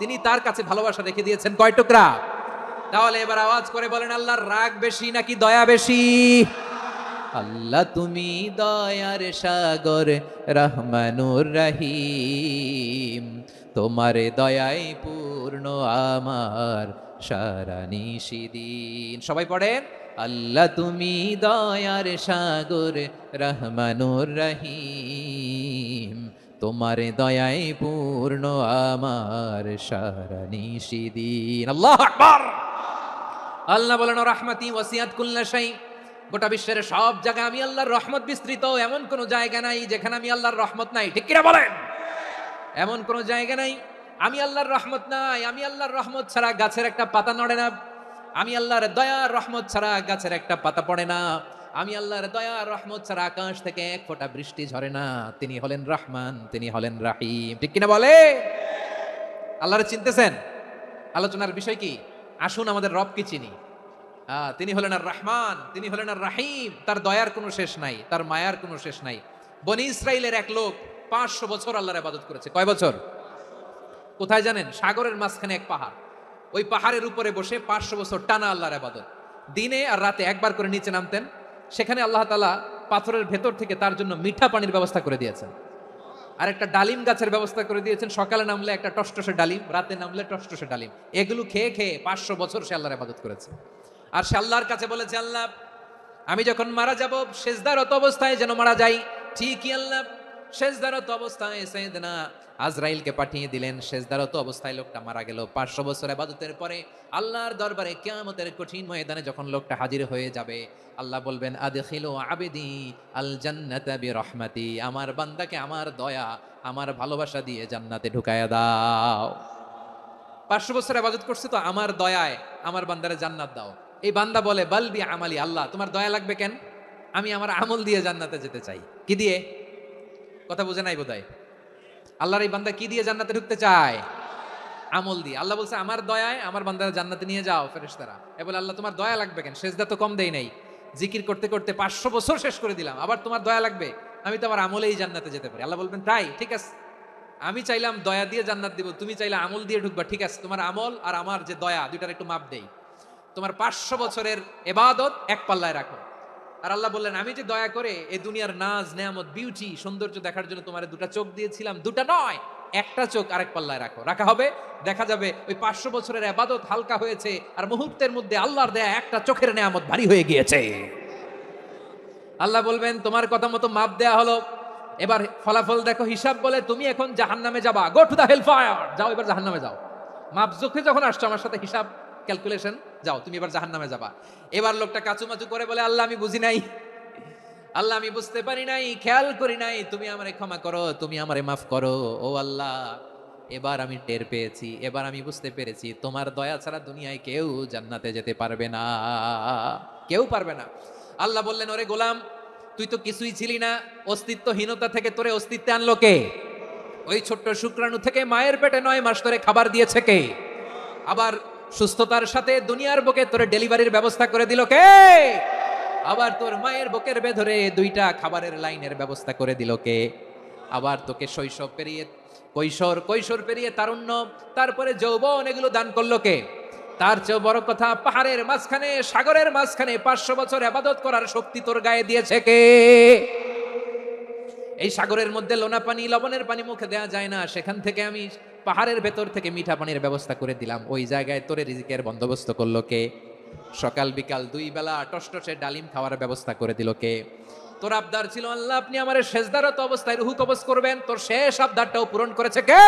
তিনি তার কাছে ভালোবাসা রেখে দিয়েছেন কয় টুকরা? তাহলে এবার আওয়াজ করে বলেন আল্লাহর রাগ বেশি নাকি দয়া বেশি? আল্লাহ তুমি দয়ার সাগর রহমানুর রহিম, তোমার দয়ায় পূর্ণ আমার সারা নিশিদিন। সবাই পড়েন আল্লাহ তুমি দয়ার সাগর রহমানুর রহিম, তোমার দয়ায় পূর্ণ আমার সারা নিশিদিন। আল্লাহু আকবার। আল্লাহ বলেন রাহমাতি ওয়াসিআত কুল্লা শাই, গোটা বিশ্বের সব জায়গায় আমি আল্লাহর রহমত বিস্তৃত, এমন কোন জায়গা নাই যেখানে আমি আল্লাহর রহমত নাই। ঠিক কিনা বলেন? এমন কোন জায়গা নাই আমি আল্লাহর রহমত নাই। আমি আল্লাহর রহমত ছাড়া গাছের একটা পাতা নড়ে না, আমি আল্লাহর দয়ার রহমত ছাড়া গাছের একটা পাতা পড়ে না, আমি আল্লাহর দয়ার রহমত ছাড়া আকাশ থেকে এক ফোঁটা বৃষ্টি ঝরে না। তিনি হলেন রহমান, তিনি হলেন রাহিম। ঠিক কিনা বলে? আল্লাহরে চিনতেছেন? আলোচনার বিষয় কি? আসুন আমাদের রবকে চিনি। তিনি হলেন আর রহমান, তিনি হলেন আর রাহিম। তার দয়ার কোনো শেষ নাই, তার মায়ার কোনো শেষ নাই। বনি ইসরাইলের এক লোক 500 বছর আল্লাহর ইবাদত করেছে। কয় বছর? কোথায় জানেন? সাগরের মাঝখানে এক পাহাড়, ওই পাহাড়ের উপরে বসে 500 বছর টানা আল্লাহর ইবাদত। দিনে আর রাতে একবার করে নিচে নামতেন। সেখানে আল্লাহ তাআলা পাথরের ভেতর থেকে তার জন্য মিঠা পানির ব্যবস্থা করে দিয়েছেন, আর একটা ডালিম গাছের ব্যবস্থা করে দিয়েছেন। সকালে নামলে একটা টসটসে ডালিম, রাতে নামলে টসটসে ডালিম। এগুলো খেয়ে খেয়ে 500 বছর সে আল্লাহর ইবাদত করেছে। আর সে আল্লাহর কাছে বলেছে, আল্লাহ আমি যখন মারা যাব সেজদারত অবস্থায় যেন মারা যাই। ঠিকই আল্লাহ সেজদারত অবস্থায় সাইয়েদনা আজরাইলকে পাঠিয়ে দিলেন। সেজদারত অবস্থায় লোকটা মারা গেল। 500 বছর ইবাদতের পরে আল্লাহর দরবারে কিয়ামতের কঠিন ময়দানে যখন লোকটা হাজির হয়ে যাবে, আল্লাহ বলবেন আদখিলু আবদি আল জান্নাতা বিরহমাতি, আমার বান্দাকে আমার দয়া, আমার ভালোবাসা দিয়ে জান্নাতে ঢুকায়া দাও। 500 বছর ইবাদত করছে তো আমার দয়ায় আমার বান্দারে জান্নাত দাও। এই বান্দা বলে বালবি আমালি, আল্লাহ তোমার দয়া লাগবে কেন? আমি আমার আমল দিয়ে জান্নাতে যেতে চাই। কি দিয়ে? কথা বুঝে নাই বোধহয়। আল্লাহর এই বান্দা কি দিয়ে জান্নাতে ঢুকতে চায়? আমল দিয়ে। আল্লাহ বলছে আমার দয়ায় আমার বান্দারা জান্নাতে নিয়ে যাও ফেরেশতারা। এ বলে আল্লাহ তোমার দয়া লাগবে কেন? সেজদা তো কম দেই নাই, জিকির করতে করতে 500 বছর শেষ করে দিলাম, আবার তোমার দয়া লাগবে? আমি তো আমার আমলেই জান্নাতে যেতে পারি। আল্লাহ বলবেন তাই, ঠিক আছে, আমি চাইলাম দয়া দিয়ে জান্নাত দিব, তুমি চাইলে আমল দিয়ে ঢুকবা, ঠিক আছে, তোমার আমল আর আমার যে দয়া দুইটার একটু মাপ দেই। তোমার 500 বছরের ইবাদত এক পাল্লায় রাখো। আর আল্লাহ বললেন আমি যে দয়া করে এই দুনিয়ার নাজ নেয়ামত বিউটি সৌন্দর্য দেখার জন্য তোমার দুটা চোখ দিয়েছিলাম, দুটা নয় একটা চোখ আরেক পাল্লায় রাখো। রাখা হবে, দেখা যাবে ওই 500 বছরের ইবাদত হালকা হয়েছে আর মুহূর্তের মধ্যে আল্লাহর দেয়া একটা চোখের নেয়ামত ভারী হয়ে গিয়েছে। আল্লাহ বলবেন তোমার কথা মতো মাপ দেয়া হলো, এবার ফলাফল দেখো, হিসাব বলে তুমি এখন জাহান্নামে যাবা, go to the hell fire, যাও এবার জাহান্নামে যাও। মাপ চোখে যখন আসছো আমার সাথে হিসাব ক্যালকুলেশন, যাও তুমি এবার জাহান্নামে যাবা। এবার লোকটা কাচুমাচু করে বলে আল্লাহ আমি বুঝি নাই, আল্লাহ আমি বুঝতে পারি নাই, খেয়াল করি নাই, তুমি আমারে ক্ষমা করো, তুমি আমারে মাফ করো। ও আল্লাহ এবার আমি টের পেয়েছি, এবার আমি বুঝতে পেরেছি তোমার দয়া ছাড়া দুনিয়ায় কেউ জান্নাতে যেতে পারবে না, কেউ পারবে না। আল্লাহ বললেন ওরে গোলাম তুই তো কিছুই ছিলি না, অস্তিত্বহীনতা থেকে তোরে অস্তিত্বে আনলো কে? ওই ছোট্ট শুক্রাণু থেকে মায়ের পেটে 9 মাস ধরে খাবার দিয়েছে কে? আবার সুস্থতার সাথে দুনিয়ার বুকে তোরে ডেলিভারির ব্যবস্থা করে দিল কে? আবার তোর মায়ের বুকের ভেতরে 2টা খাবারের লাইনের ব্যবস্থা করে দিল কে? আবার তোকে শৈশব পেরিয়ে কৈশোর, কৈশোর পেরিয়ে তারুণ্য, তারপরে যৌবন, এগুলো দান করলো কে? তার চেয়ে বড় কথা পাহাড়ের মাঝখানে সাগরের মাঝখানে 500 বছর ইবাদত করার শক্তি তোর গায়ে দিয়েছে কে? এই সাগরের মধ্যে লোনা পানি লবণের পানি মুখে দেয়া যায় না, সেখান থেকে আমি পাহাড়ের ভেতর থেকে মিঠা পানির ব্যবস্থা করে দিলাম, ওই জায়গায় তোরে রিজিকের বন্দোবস্ত করলো কে? সকাল বিকাল 2 বেলা টসটসে ডালিম খাওয়ার ব্যবস্থা করে দিল কে? তোর আবদার ছিল আল্লাহ আপনি আমার সেজদারত অবস্থায় রুহু কবজ করবেন, তোর শেষ আবদারটাও পূরণ করেছে কে?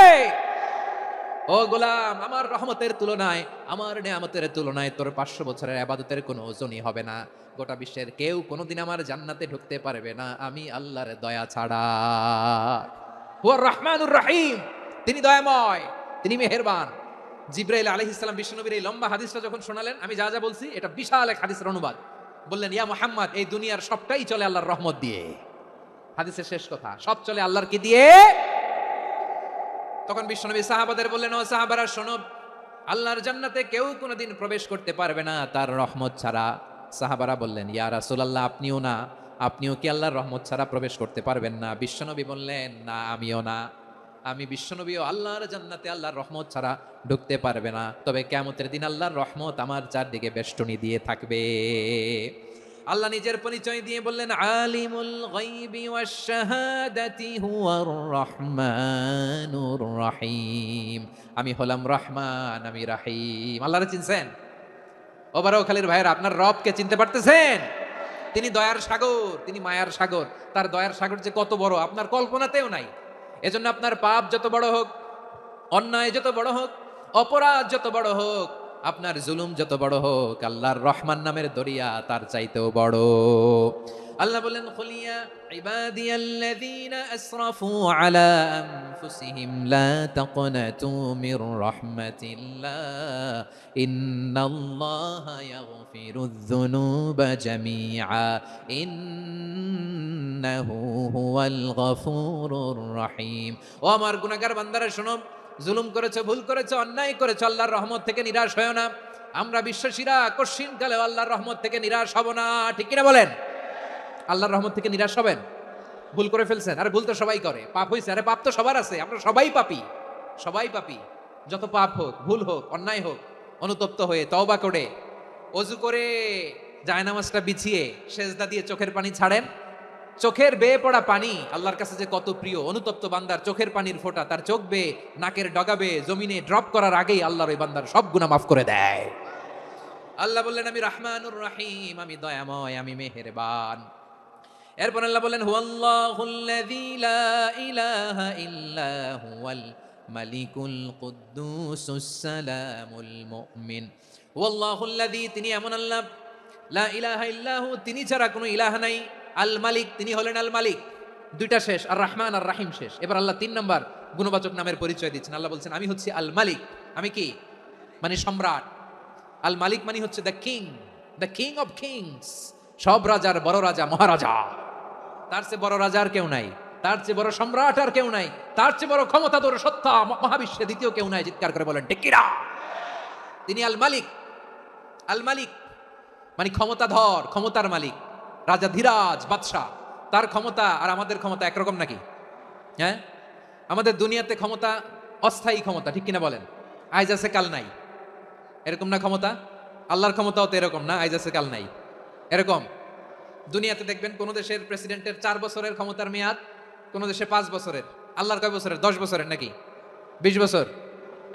ও গোলাম আমার রহমতের তুলনায়, আমার নেয়ামতের তুলনায় তোর 500 বছরের ইবাদতের কোনো ওজনই হবে না। গোটা বিশ্বের কেউ কোনোদিন আমার জান্নাতে ঢুকতে পারবে না আমি আল্লাহর দয়া ছাড়া। হুয়ার রহমানুর রহিম, তিনি দয়াময়, তিনি মেহেরবান। জিব্রাইল আলাইহিস সালাম বিশ্বনবীর এই লম্বা হাদিসটা যখন শোনালেন, আমি যা যা বলছি এটা বিশাল এক হাদিসের অনুবাদ। বললেন ইয়া মুহাম্মদ এই দুনিয়ার সবটাই চলে আল্লাহর রহমত দিয়ে। হাদিসের শেষ কথা, সব চলে আল্লাহর কি দিয়ে? তখন বিশ্বনবী সাহাবাদের বললেন ও সাহাবারা শোনো, আল্লাহর জান্নাতে কেউ কোনোদিন প্রবেশ করতে পারবে না তার রহমত ছাড়া। সাহাবারা বললেন ইয়া রাসূলুল্লাহ আপনিও না, আপনিও কি আল্লাহর রহমত ছাড়া প্রবেশ করতে পারবেন না? বিশ্বনবী বললেন না আমিও না, আমি বিশ্বনবীও আল্লাহর জান্নাতে আল্লাহর রহমত ছাড়া ঢুকতে পারবে না, তবে কিয়ামতের দিন আল্লাহর রহমত আমার চারদিকে বেষ্টনী দিয়ে থাকবে। আল্লাহ নিজের পরিচয় দিয়ে বললেন আলিমুল গায়বি ওয়াশ শাহাদাতি হুয়ার রহমানুর রহিম, আমি হলাম রহমান, আমি রহিম। আল্লাহরে চিনছেন? ওবারখালীর ভাইয়েরা আপনার রবকে চিনতে পারতেছেন? তিনি দয়ার সাগর, তিনি মায়ার সাগর। তার দয়ার সাগর যে কত বড় আপনার কল্পনাতেও নাই। এজন্য আপনার পাপ যত বড় হোক, অন্যায় যত বড় হোক, অপরাধ যত বড় হোক, আপনার জুলুম যত বড় হোক, আল্লাহর রহমান নামের দরিয়া তার চাইতেও বড়। আল্লাহ বলেন কুলিয়া ইবাদিয়াল্লাযীনা আসরাফু আলা আনফুসিহিম লা তাকনাতু মির রাহমাতিল্লাহ ইন্নাল্লাহা ইয়াগফিরুয যুনুবা জামিআ ইন্নাহু হুয়াল গফুরুর রহিম। ও আমার গুনাহগার বান্দারা শোনো, জুলুম করেছো, ভুল করেছো, অন্যায় করেছো, আল্লাহর রহমত থেকে নিরাশ হয়ো না। আমরা বিশ্বাসীরা কশিন কালে আল্লাহর রহমত থেকে নিরাশ হব না, ঠিক কিনা বলেন? আল্লাহর রহমত থেকে নিরাশ হবেন? ভুল করে ফেলছেন, আরে ভুল তো সবাই করে, পাপ হয়েছে, আরে পাপ তো সবার আছে, আমরা সবাই পাপী, সবাই পাপী। যত পাপ হোক, ভুল হোক, অন্যায় হোক, অনুতপ্ত হয়ে তওবা করে ওযু করে জায়নামাজটা বিছিয়ে সেজদা দিয়ে চোখের পানি ছাড়েন। চোখের বেয়ে পড়া পানি আল্লাহর কাছে যে কত প্রিয়। অনুতপ্ত বান্দার চোখের পানির ফোঁটা তার চোখ বেয়ে নাকের ডগাবে জমিনে ড্রপ করার আগেই আল্লাহর ওই বান্দার সব গুনাহ মাফ করে দেয়। আল্লাহ বললেন আমি রাহমানুর রহিম, আমি দয়াময়, আমি মেহেরবান। এরপর আল্লাহ বললেন হুয়াল্লাহুল্লাযী লা ইলাহা ইল্লা হুয়াল মালিকুল কুদ্দুসুস সালামুল মুমিন। হুয়াল্লাহুল্লাযী, তিনি এমন আল্লাহ, লা ইলাহা ইল্লাহু, তিনি ছাড়া কোনো ইলাহ নাই, আল মালিক, তিনি হলেন আল মালিক। দুইটা শেষ, আর রহমান আর রাহিম শেষ। এবার আল্লাহ 3 নম্বর গুণবাচক নামের পরিচয় দিচ্ছেন। আল্লাহ বলছেন আমি হচ্ছি আল মালিক। আমি কি? মানে সম্রাট। আল মালিক মানে হচ্ছে দ্য কিং অফ কিংস, সব রাজার বড় রাজা, মহারাজা। তার চেয়ে বড় রাজা আর কেউ নাই, তার চেয়ে বড় সম্রাট আর কেউ নাই, তার চেয়ে বড় ক্ষমতাধর সত্তা মহাবিশ্বে দ্বিতীয় কেউ নাই। চিৎকার করে বলেন ঠিক কিনা? তিনি আল মালিক। আল মালিক মানে ক্ষমতাধর, ক্ষমতার মালিক, রাজা ধীরাজ বাদশাহ। তার ক্ষমতা আর আমাদের ক্ষমতা একরকম নাকি? হ্যাঁ, আমাদের দুনিয়াতে ক্ষমতা অস্থায়ী ক্ষমতা, ঠিক কিনা বলেন? আইজ আছে কাল নাই, এরকম না ক্ষমতা? আল্লাহর ক্ষমতাও তো এরকম না, আইজ আছে কাল নাই এরকম। দুনিয়াতে দেখবেন কোন দেশের প্রেসিডেন্টের 4 বছরের ক্ষমতার মেয়াদ, কোন দেশে 5 বছরের। আল্লাহর কয় বছরের? 10 বছরের নাকি 20 বছর,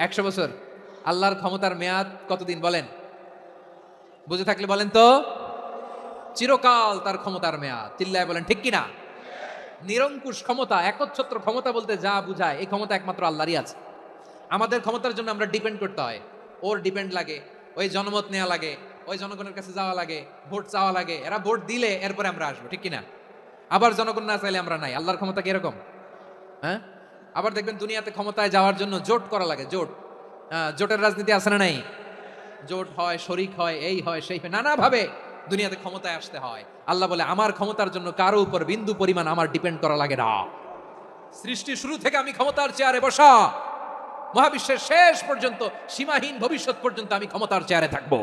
100 বছর। আল্লাহর ক্ষমতার মেয়াদ কতদিন বলেন? বুঝে থাকলে বলেন তো। চিরকাল তার ক্ষমতার মেয়াদ। চিল্লায় বলেন ঠিক কিনা? নিরঙ্কুশ ক্ষমতা, একচ্ছত্র ক্ষমতা বলতে যা বুঝায়, এই ক্ষমতা একমাত্র আল্লাহরই আছে। আমাদের ক্ষমতার জন্য আমরা ডিপেন্ড করতে হয়, ওর ডিপেন্ড লাগে, ওই জনমত নেওয়া লাগে, ওই জনগণের কাছে যাওয়া লাগে, ভোট চাওয়া লাগে, এরা ভোট দিলে এরপরে আমরা আসবো, ঠিক কিনা? আবার জনগণ না চাইলে আমরা নাই। আল্লাহর ক্ষমতা কি এরকম? হ্যাঁ, আবার দেখবেন দুনিয়াতে ক্ষমতায় যাওয়ার জন্য জোট করা লাগে। জোটের রাজনীতি আছে না নাই? জোট হয়, শরিক হয়, এই হয় সেই হয়, নানাভাবে দুনিয়াতে ক্ষমতায় আসতে হয়। আল্লাহ বলে আমার ক্ষমতার জন্য কারো উপর বিন্দু পরিমাণ আমার ডিপেন্ড করা লাগে না। সৃষ্টি শুরু থেকে আমি ক্ষমতার চেয়ারে বসা, মহাবিশ্বের শেষ পর্যন্ত, সীমাহীন ভবিষ্যৎ পর্যন্ত আমি ক্ষমতার চেয়ারে থাকবো।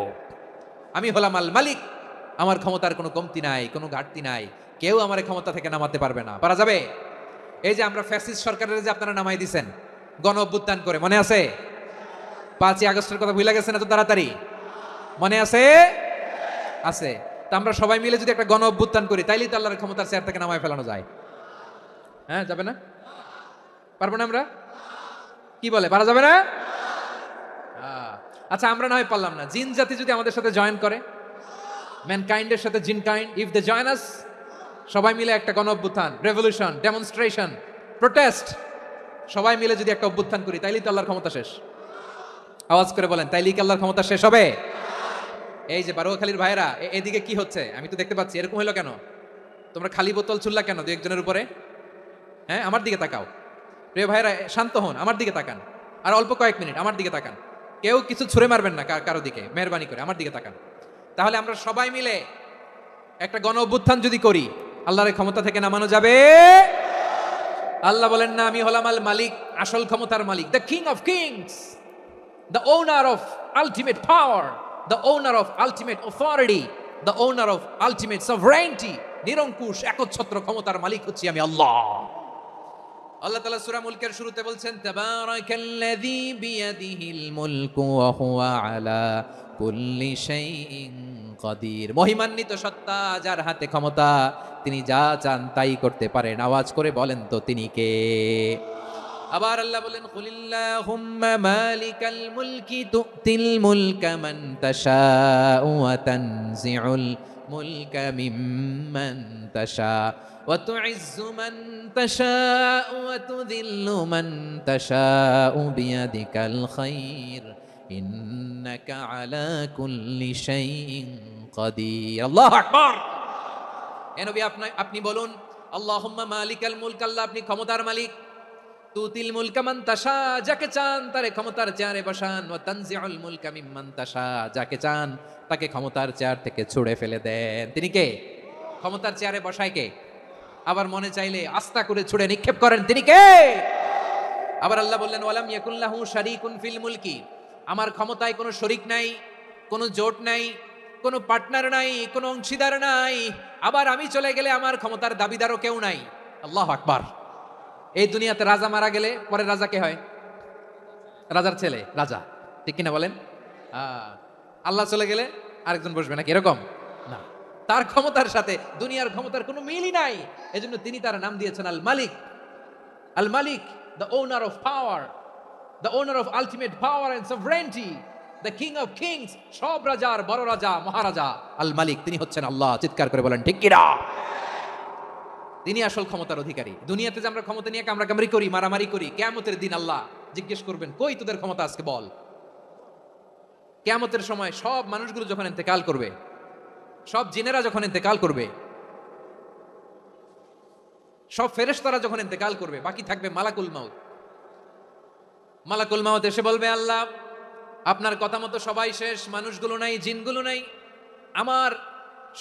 আমি হলাম আল মালিক। আমার ক্ষমতার কোনো কমতি নাই, কোনো ঘাটতি নাই। কেউ আমার ক্ষমতা থেকে নামাতে পারবে না। পারা যাবে? এই যে আমরা ফ্যাসিস্ট সরকারের যে আপনারা নামাই দিছেন গণ অভ্যুত্থান করে, মনে আছে? 5ই আগস্টের কথা ভুলে গেছেন এত তাড়াতাড়ি? মনে আছে? আছে। তা আমরা সবাই মিলে যদি একটা গণ অভ্যুত্থান করি, তাইলেই তো আল্লাহর ক্ষমতার চেয়ার থেকে নামায় ফেলানো যায়। হ্যাঁ, যাবে না? পারবো না আমরা? কি বলে, পারা যাবে না? আচ্ছা, আমরা না হয় পারলাম না, জিন জাতি যদি আমাদের সাথে জয়েন করে, ম্যানকাইন্ডের সাথে জিনকাইন্ড, ইফ দে জয়েন আস, সবাই মিলে একটা গণ অভ্যুত্থান, রেভলিউশন, ডেমনস্ট্রেশন, প্রোটেস্ট, সবাই মিলে যদি একটা অভ্যুত্থান করি, তাইলেই তো আল্লাহর ক্ষমতা শেষ। আওয়াজ করে বলেন, তাইলেই কি আল্লাহর ক্ষমতা শেষ হবে? এই যে বারুয়াখালীর ভাইরা, এদিকে কি হচ্ছে আমি তো দেখতে পাচ্ছি, এরকম হলো কেন? তোমরা খালি বোতল ছুড়লা কেন 2-1 জনের উপরে? হ্যাঁ, আমার দিকে তাকাও। প্রিয় ভাইরা, শান্ত হন, আমার দিকে তাকান, আর অল্প কয়েক মিনিট আমার দিকে তাকান। কেউ কিছু ছুঁড়ে মারবেন না কারো দিকে, মেহরবানি করে আমার দিকে তাকান। তাহলে আমরা সবাই মিলে একটা গণ অভ্যুত্থান যদি করি, আল্লাহর ক্ষমতা থেকে নামানো যাবে? আল্লাহ বলেন না, আমি হলাম আল মালিক, আসল ক্ষমতার মালিক, the king of kings, the owner of ultimate power, the owner of ultimate authority, the owner of ultimate sovereignty. নিরঙ্কুশ একচ্ছত্র ক্ষমতার মালিক হচ্ছি আমি আল্লাহ। আল্লাহ তাআলা সূরা মুলকের শুরুতে বলছেন, তাবারাকাল্লাযী বিয়াদিহিল মুলকু ওয়া হুয়া আলা কুল্লি শাইইন কাদির। মহিমান্বিত সত্তা, যার হাতে ক্ষমতা, তিনি যা চান তাই করতে পারেন। আওয়াজ করে বলেন তো তিনি কে? আবার আল্লাহ বলেন, কুলিল্লাহুম্মা মালিকাল মুলকি তুতিল মুলকা মান তাশাউ ওয়া তানজিউল মুলকা মিম্মান তাশা ওয়া তুইজ্জু মান তাশাউ ওয়া তুযিল্লু মান তাশাউ বিয়াদিকাল খায়র ইন্নাকা আলা কুল্লি শাইইন কাদির। আল্লাহু আকবার। এ নবী, আপনি বলুন, আল্লাহুম্মা মালিকাল মুলক, আল্লাহ আপনি ক্ষমতার মালিক। তুতিল মুলকা মান তাশা, যাকে চান তারে ক্ষমতার চেয়ারে বসান। ওয়া তানজিউল মুলকা মিম্মান তাশা, যাকে চান তাকে ক্ষমতার চেয়ার থেকে ছুঁড়ে ফেলে দেন। তিনি কে? ক্ষমতার চেয়ারে বসায় কে? আবার মনে চাইলে আস্থা করে ছুঁড়ে নিক্ষেপ করেন, তিনি কে? আবার আল্লাহ বললেন, ওয়ালাম ইয়াকুল্লাহু শারীকুন ফিল মুলকি, আমার ক্ষমতায় কোনো শরীক নাই, কোনো জোট নাই, কোনো পার্টনার নাই, কোনো অংশীদার নাই। আবার আমি চলে গেলে আমার ক্ষমতার দাবিদারও কেউ নাই। আল্লাহু আকবার। এই দুনিয়াতে রাজা মারা গেলে পরে রাজা কে হয়? রাজার ছেলে রাজা, ঠিক কিনা বলেন? আল্লাহ চলে গেলে আরেকজন বসবে নাকি এরকম? না, তার ক্ষমতার সাথে দুনিয়ার ক্ষমতার কোনো মিলই নাই। এজন্য তিনি তার নাম দিয়েছেন আল মালিক। আল মালিক, the owner of power, the owner of ultimate power and sovereignty, the king of kings, সব রাজার বড় রাজা, মহারাজা আল মালিক, তিনি হচ্ছেন আল্লাহ। চিৎকার করে বলেন ঠিক কিনা? তিনি আসল ক্ষমতার অধিকারী। দুনিয়াতে যে আমরা ক্ষমতা নিয়ে কামড়াকামড়ি করি, মারামারি করি, কিয়ামতের দিন আল্লাহ জিজ্ঞেস করবেন, কই তোদের ক্ষমতা আজকে বল। কিয়ামতের সময় সব মানুষগুলো যখন ইন্তেকাল করবে, সব জিনেরা যখন ইন্তেকাল করবে, সব ফেরেশতারা যখন ইন্তেকাল করবে, বাকি থাকবে মালাকুল মাউত। মালাকুল মাউত এসে বলবে, আল্লাহ আপনার কথা মতো সবাই শেষ, মানুষগুলো নাই, জিনগুলো নাই, আমার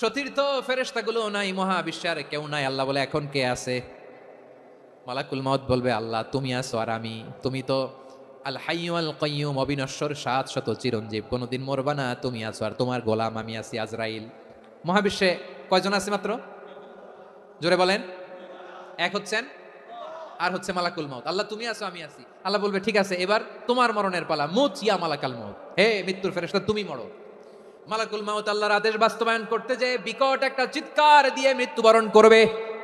সতীর্থ ফেরেশতাগুলো নাই, মহাবিশ্বে আর কেউ নাই। আল্লাহ বলে, এখন কে আছে? মালাকুল মাউত বলবে, আল্লাহ তুমি আছো আর আমি। তুমি তো আল হাইয়্যু আল কাইয়্যুম, অবিনশ্বর, শাশ্বত, চিরঞ্জীব, কোনোদিন মরবা না, তুমি আছো আর তোমার গোলাম আমি আছি আজরাইল। মহাবিশ্বে কয়জন আছে মাত্র? জোরে বলেন। এক হচ্ছেন, আর হচ্ছে মালাকুল মাউত। আল্লাহ তুমি আছো আমি আছি। আল্লাহ বলবে, ঠিক আছে, এবার তোমার মরণের পালা, মুত ইয়া মালাকাল মাউত, হে মৃত্যুর ফেরেশতা তুমি মরো। মালাকুল মাউত আল্লাহর আদেশ বাস্তবায়ন করতে যে বিকট একটা চিৎকার দিয়ে মৃত্যুবরণ করবে।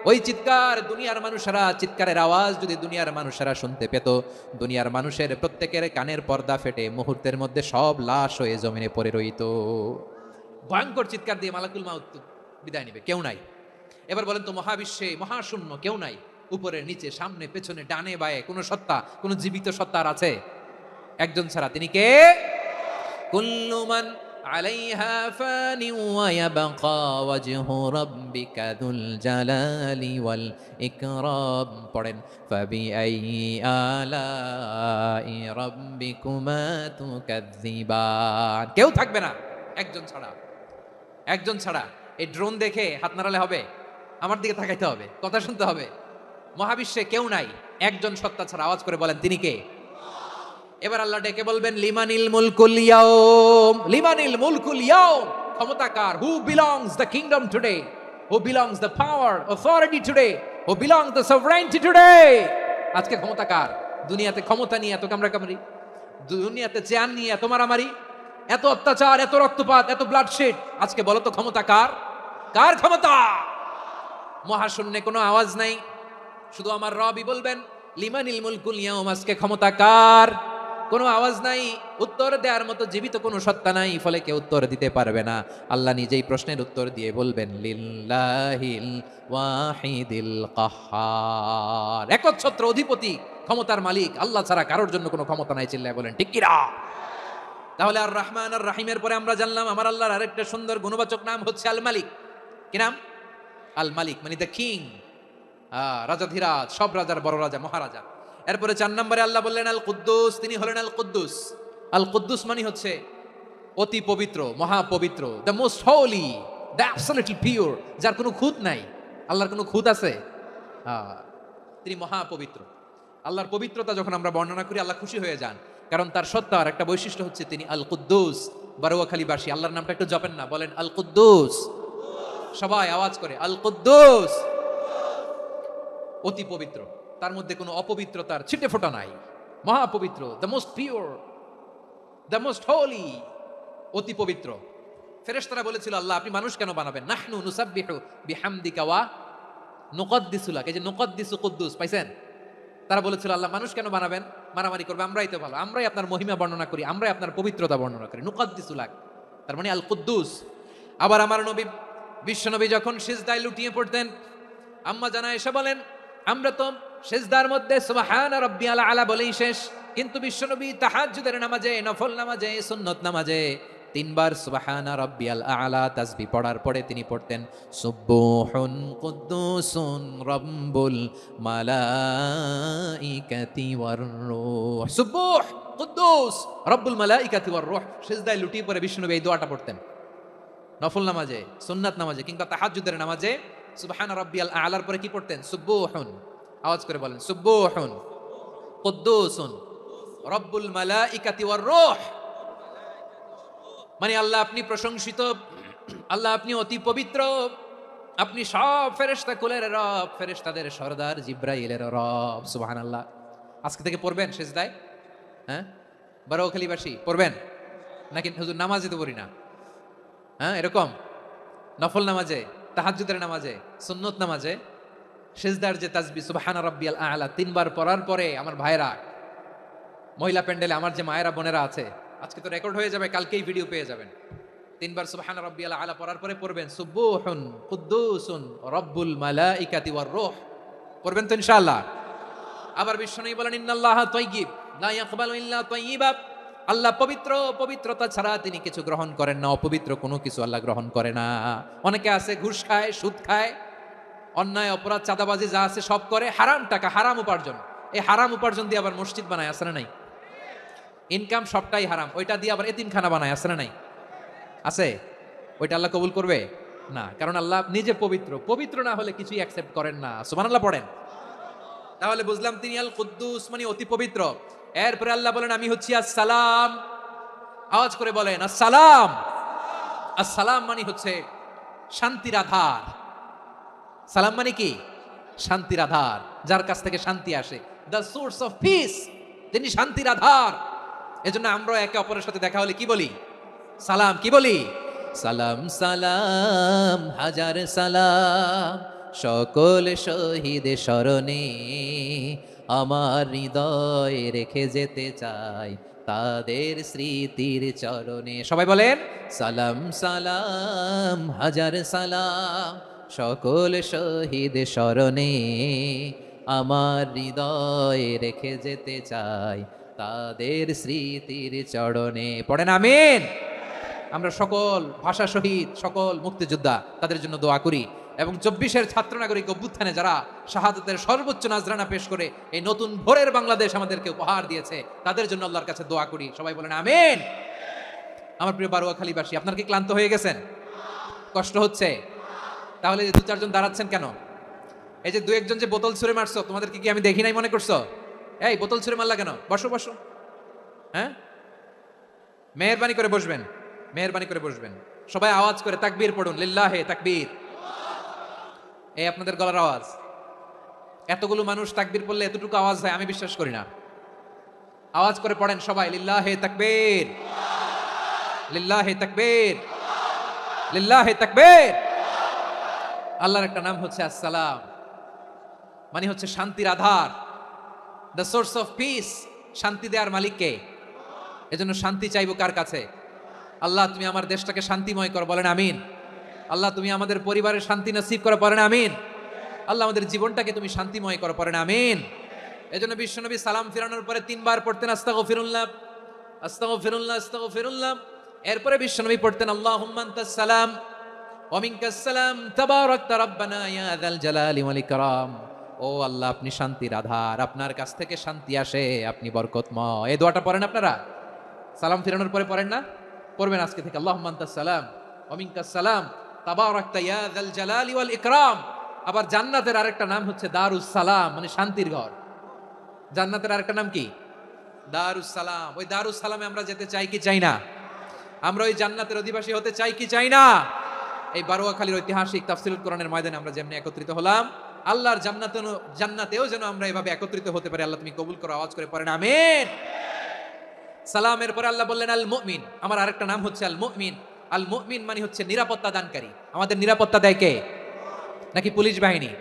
ওই চিৎকার দুনিয়ার মানুষেরা, চিৎকারের আওয়াজ যদি দুনিয়ার মানুষেরা শুনতে পেত, দুনিয়ার মানুষের প্রত্যেকের কানের পর্দা ফেটে মুহূর্তের মধ্যে সব লাশ হয়ে জমিনে পড়ে রইত। ভয়ঙ্কর চিৎকার দিয়ে মালাকুল মাউত বিদায় নিবে, কেউ নাই। এবার বলেন তো, মহাবিশ্বে মহাশূন্য, কেউ নাই, উপরে নিচে সামনে পেছনে ডানে বায়ে কোনো সত্তা, কোনো জীবিত সত্তা আর আছে? একজন ছাড়া, তিনি কে? কুল্লু মান আলাইহা ফানি ওয়া ইয়াবকা ওয়াজহু রাব্বিকা যুল জালালি ওয়াল ইকরাম। পড়েন, ফাবিআইয়ি আলাই রাব্বিকুমা তুকাযযিবান। কেউ থাকবে না একজন ছাড়া, একজন ছাড়া। এই ড্রোন দেখে হাত নাড়ালে হবে? আমার দিকে তাকাইতে হবে, কথা শুনতে হবে। মহাবিশ্বে কেউ নাই, একজন সত্তা ছাড়া। আওয়াজ করে বলেন, তিনি কে? এবার আল্লাহ ডেকে বলবেন, লিমানিল মুলকুল ইয়াউম, লিমানিল মুলকুল ইয়াউম। ক্ষমতা কার? Who belongs the kingdom today, who belongs the power authority today, who belongs the sovereignty today. আজকে ক্ষমতা কার? দুনিয়াতে ক্ষমতা নিয়ে এত কামড়াকামড়ি, দুনিয়াতে চেয়ার নিয়ে এত মারামারি, এত অত্যাচার, এত রক্তপাত, এত ব্লাডশেড, আজকে বলো তো ক্ষমতা কার? কার ক্ষমতা? মহাশূন্যে কোনো আওয়াজ নাই, শুধু আমার রবই বলবেন, লিমানিল মুলকুল ইয়াউম। আজকে ক্ষমতা কার? কোনো আওয়াজ নাই, উত্তর দেওয়ার মতো জীবিত কোনো সত্তা নাই, ফলে কেউ উত্তর দিতে পারবে না। আল্লাহ নিজেই প্রশ্নের উত্তর দিয়ে বলবেন, লিল্লাহিল ওয়াহিদিল কাহ্হার। একচ্ছত্র অধিপতি, ক্ষমতার মালিক আল্লাহ ছাড়া কারোর জন্য কোনো ক্ষমতা নাই। চিল্লায় বলেন ঠিক কিনা? তাহলে আর রহমান আর রাহিমের পরে আমরা জানলাম আমার আল্লাহর আরেকটা সুন্দর গুণবাচক নাম হচ্ছে আল মালিক। কি নাম? আল মালিক, মানে দ্য কিং, রাজাধিরাজ, সব রাজার বড় রাজা, মহারাজা। এরপরে 4 নম্বরে আল্লাহ বললেন আল কুদ্দুস, তিনি হলেন আল কুদ্দুস। আল কুদ্দুস মানে হচ্ছে অতি পবিত্র, মহাপবিত্র, the most holy, the absolutely pure, যার কোনো খুঁত নাই। আল্লাহর কোনো খুঁত আছে? তিনি মহাপবিত্র। আল্লাহর পবিত্রতা যখন আমরা বর্ণনা করি আল্লাহ খুশি হয়ে যান, কারণ তার সত্তার একটা বৈশিষ্ট্য হচ্ছে তিনি আল কুদ্দুস। বারোয়াখালীবাসী আল্লাহর নামটা একটু জপেন না, বলেন আল কুদ্দুস, সবাই আওয়াজ করে আল কুদ্দুস। অতি পবিত্র, তার মধ্যে কোনো অপবিত্রতার ছিটে ফোঁটা নাই, মহাপবিত্র, the most pure, the most holy, অতি পবিত্র। ফেরেশতারা বলেছিল, আল্লাহ আপনি মানুষ কেন বানাবেন? নাহনু নুসাব্বিহু বিহামদিকা ওয়া নুকদ্দিসু লাক। এই যে নুকদ্দিসু কুদ্দুস পাইছেন? তারা বলেছিল, আল্লাহ মানুষ কেন বানাবেন? মারামারি করবে, আমরাই তো ভালো, আমরাই আপনার মহিমা বর্ণনা করি, আমরাই আপনার পবিত্রতা বর্ণনা করি। নুকদ্দিসু লাক, তার মানে আল কুদ্দুস। আবার আমার নবী, বিশ্বনবী যখন সিজদায় লুটিয়ে পড়তেন, আম্মা জানা এসে বলেন, আমরা তো সিজদার মধ্যে সুবহানা রাব্বিয়াল আলা বলেই শেষ, কিন্তু বিশ্বনবী তাহাজ্জুদের নামাজে, নফল নামাজে, সুন্নত নামাজে 3 বার সুবহানা রাব্বিয়াল আলা তাসবিহ পড়ার পরে তিনি পড়তেন সুবহুন কুদ্দুসুন রাব্বুল মালাইকাতি ওয়ার রূহ। সুবহ, কুদ্দুস, রাব্বুল মালাইকাতি ওয়ার রূহ। সিজদায় লুটিয়ে পড়ে বিশ্বনবী এই দোয়াটা পড়তেন নফল নামাজে, সুন্নাত নামাজে, কিংবা তাহাজ্জুদের নামাজে। সুবহানা রাব্বিয়াল আলার পরে কি পড়তেন? সুবহুন, আওয়াজ করে বলেন সুবহুন কুদ্দুসুন রাব্বুল মালাইকাতি ওয়ার রূহ। মানে আল্লাহ আপনি প্রশংসিত, আল্লাহ আপনি অতি পবিত্র, আপনি সব ফেরেশতা কুলের রব, ফেরেশতাদের সরদার জিব্রাইলের রব। সুবহানাল্লাহ। আজকে থেকে পড়বেন সেজদায়? হ্যাঁ, বারোখালীবাসী পড়বেন নাকি? হুজুর নামাজে তো পড়ি না। হ্যাঁ, এরকম নফল নামাজে, তাহাজ্জুদের নামাজে, সুন্নত নামাজে সেজদার যে তাসবিহ সুবহানা রাব্বিয়াল আ'লা 3 বার পড়ার পরে আমার ভাইরা, মহিলা প্যান্ডেলে আমার যে মায়েরা বোনেরা আছে, আজকে তো রেকর্ড হয়ে যাবে, কালকেই ভিডিও পেয়ে যাবেন। 3 বার সুবহানা রাব্বিয়াল আ'লা পড়ার পরে পড়বেন সুবুহুন কুদ্দুসুন রব্বুল মালাইকাতি ওয়ার রূহ। পড়বেন তো ইনশাআল্লাহ। আবার বিশ্বনবী বলেন ইন্নাল্লাহা তাইয়্যিব লা ইয়াকবালু ইল্লা তাইয়্যিবা। আল্লাহ পবিত্র, পবিত্রতা ছাড়া তিনি কিছু গ্রহণ করেন না, অপবিত্র কোনো কিছু আল্লাহ গ্রহণ করে না। অনেকে আছে ঘুষ খায়, সুদ খায়, অন্যায় অপরাধ চাঁদাবাজি যা আছে সব করে, হারাম টাকা, হারাম উপার্জন। এই হারাম উপার্জন দিয়ে আবার মসজিদ বানায়, আছে না নাই? ইনকাম সবটাই হারাম, ওইটা দিয়ে আবার এতিমখানা বানায়, আছে না নাই? আছে। ওইটা আল্লাহ কবুল করবে না, কারণ আল্লাহ নিজে পবিত্র। পবিত্র না হলে কিছুই অ্যাকসেপ্ট করেন না। সুবহানাল্লাহ পড়েন। তাহলে বুঝলাম তিনি আল কুদ্দুস মানে অতি পবিত্র। এরপরে আল্লাহ বলেন আমি হচ্ছি আসসালাম। আওয়াজ করে বলেন আসসালাম। আসসালাম মানে হচ্ছে শান্তির আধার। সালাম মানে কি? শান্তির আধার, যার কাছ থেকে শান্তি আসে। দ্য সোর্স অফ পিস, তিনি শান্তির আধার। এজন্য আমরা একে অপরের সাথে দেখা হলে কি বলি? সালাম। কি বলি? সালাম সালাম হাজার সালাম, সকল শহীদ স্মরণে আমার হৃদয় রেখে যেতে চাই তাদের স্মৃতির চরণে। সবাই বলেন সালাম সালাম হাজার সালাম, সকল শহীদ স্মরণে আমার হৃদয় রেখে যেতে চাই তাদের স্মৃতির চরণে। পড়েন আমিন। আমরা সকল ভাষা শহীদ, সকল মুক্তিযোদ্ধা, তাদের জন্য দোয়া করি। এবং 24-এর ছাত্র নাগরিক অভ্যুত্থানে যারা শাহাদাতের সর্বোচ্চ নাজরানা পেশ করে এই নতুন ভোরের বাংলাদেশ আমাদেরকে উপহার দিয়েছে, তাদের জন্য আল্লাহর কাছে দোয়া করি। সবাই বলেন আমিন। আমার প্রিয় বারোয়াখালীবাসী, আপনার কি ক্লান্ত হয়ে গেছেন? কষ্ট হচ্ছে? তাহলে যে 2-4 জন দাঁড়াচ্ছেন কেন? এই যে 2-1 জন যে বোতল ছুঁড়ে মারছো, তোমাদেরকে কি আমি দেখি নাই মনে করছো? এই বোতল ছুঁড়ে মারলা কেন? বসো বসো। হ্যাঁ, মেহেরবানি করে বসবেন, মেহেরবানি করে বসবেন। সবাই আওয়াজ করে তাকবীর পড়ুন, লিল্লাহে তাকবীর। এই আপনাদের গলার আওয়াজ। এতগুলো মানুষ তাকবীর পড়লে এতটুকু আওয়াজ হয় আমি বিশ্বাস করি না। আওয়াজ করে পড়েন সবাই, লিল্লাহে তাকবীর, লিল্লাহে তাকবীর, লিল্লাহে তাকবীর। আল্লাহর একটা নাম হচ্ছে আসসালাম, মানে হচ্ছে শান্তির আধার, দ্য সোর্স অফ পিস। শান্তি দেওয়ার মালিক কে? এজন্য শান্তি চাইবো কার কাছে? আল্লাহ তুমি আমার দেশটাকে শান্তিময় করো, বলেন আমিন। আল্লাহ তুমি আমাদের পরিবারের শান্তি নসিব করো, পড়েন আমিন। আল্লাহ আমাদের জীবনটাকে তুমি শান্তিময় করো, পড়েন আমিন। এজন্য বিশ্বনবী সালাম ফিরানোর পরে 3 বার পড়তেন আস্তাগফিরুল্লাহ, আস্তাগফিরুল্লাহ, আস্তাগফিরুল্লাহ। এরপরে বিশ্বনবী পড়তেন আল্লাহুম্মা আনতাস সালাম ওয়া মিনকাস সালাম তাবারাকতা রাব্বানা ইয়া যাল জালালি ওয়াল ইকরাম। ও আল্লাহ আপনি শান্তির আধার, আপনার কাছ থেকে শান্তি আসে, আপনি বরকতময়। এই দোয়াটা পড়েন আপনারা সালাম ফিরানোর পরে, পড়েন না? পড়বেন আজকে থেকে আল্লাহুম্মা আনতাস সালাম ওয়া মিনকাস সালাম তাবারাকতা ইয়া যাল জালালি ওয়াল ইকরাম। আবার জান্নাতের আরেকটা নাম হচ্ছে দারুস সালাম, মানে শান্তির ঘর। জান্নাতের আরেকটা নাম কি? দারুস সালাম। ওই দারুস সালামে আমরা যেতে চাই কি চাই না? আমরা ওই জান্নাতের অধিবাসী হতে চাই কি চাই না? এই বারোয়াখালীর ঐতিহাসিক তাফসীরুল কোরআনের ময়দানে আমরা যেমনি একত্রিত হলাম, আল্লাহর জান্নাতেও যেন আমরা এভাবে একত্রিত হতে পারি। আল্লাহ তুমি কবুল করো। আওয়াজ করে পড়েন আমিন। সালামের পরে আল্লাহ বললেন আল মুমিন। আমার আরেকটা নাম হচ্ছে আল মুমিন। আল মুমিন মানে হচ্ছে নিরাপত্তা দানকারী। আমাদের নিরাপত্তা দেয় কে? নাকি পুলিশ বাহিনী,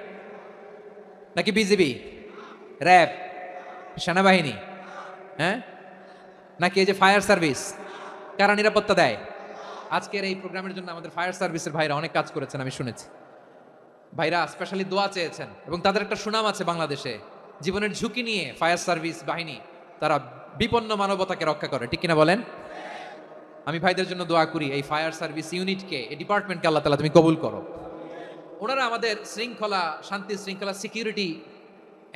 নাকি বিজিবি, র্যাব, সেনাবাহিনী, হ্যাঁ, নাকি এই যে ফায়ার সার্ভিস? কারা নিরাপত্তা দেয়? আজকের এই প্রোগ্রামের জন্য আমাদের ফায়ার সার্ভিসের ভাইরা অনেক কাজ করেছেন, আমি শুনেছি। ভাইরা স্পেশালি দোয়া চেয়েছেন এবং তাদের একটা সুনাম আছে বাংলাদেশে। জীবনের ঝুঁকি নিয়ে ফায়ার সার্ভিস বাহিনী তারা বিপন্ন মানবতাকে রক্ষা করে, ঠিক কিনা বলেন? আমি ভাইদের জন্য দোয়া করি, এই ফায়ার সার্ভিস ইউনিটকে, এই ডিপার্টমেন্টকে আল্লাহ তাআলা তুমি কবুল করো। ওনারা আমাদের শৃঙ্খলা, শান্তি শৃঙ্খলা, সিকিউরিটি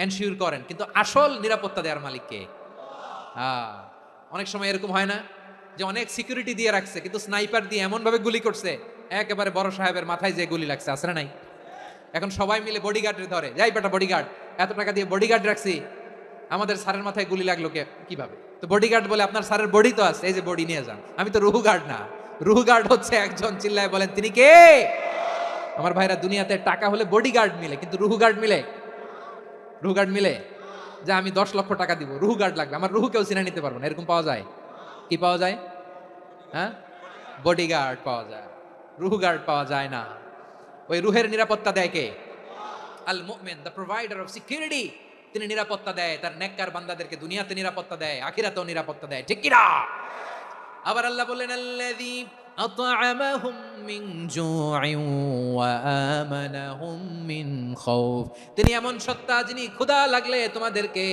এনশিওর করেন, কিন্তু আসল নিরাপত্তা দেওয়ার মালিক কে? অনেক সময় এরকম হয় না যে অনেক সিকিউরিটি দিয়ে রাখছে, কিন্তু স্নাইপার দিয়ে এমন ভাবে গুলি করছে একেবারে বড় সাহেবের মাথায় যে গুলি লাগছে, আছে না নাই? এখন সবাই মিলে বডিগার্ডের ধরে, যাই বেটা বডিগার্ড, এত টাকা দিয়ে বডিগার্ড রাখছি, আমাদের স্যারের মাথায় গুলি লাগলো কিভাবে? তো বডিগার্ড বলে আপনার স্যারের বডি তো আছে, এই যে বডি নিয়ে যান, আমি তো রুহু গার্ড না, রুহ গার্ড হচ্ছে একজন, চিল্লায় বলেন তিনি কে? আমার ভাইরা, দুনিয়াতে টাকা হলে বডিগার্ড মিলে, কিন্তু রুহ গার্ড মিলে? রুহ গার্ড মিলে? যে আমি 10 লক্ষ টাকা দিব, রুহ গার্ড লাগবে, আমার রুহ কেউ চিনে নিতে পারবো না, এরকম পাওয়া যায়? কি পাওয়া যায়? হ্যাঁ, বডিগার্ড পাওয়া যায়, রুহ গার্ড পাওয়া যায় না। ওই রুহের নিরাপত্তা দেয় কে? আল মুমিন, দ্য প্রোভাইডার অফ সিকিউরিটি। তিনি নিরাপত্তা দেয় তার নেককার বান্দাদেরকে, দুনিয়াতে নিরাপত্তা দেয়, আখিরাতেও নিরাপত্তা দেয়, ঠিক কি না? আবার আল্লাহ বললেন আল্লাযী আত'আমাহুম মিন জু'ইন ওয়া আমানাহুম মিন খাউফ। তিনি এমন সত্তা যিনি ক্ষুধা লাগলে তোমাদেরকে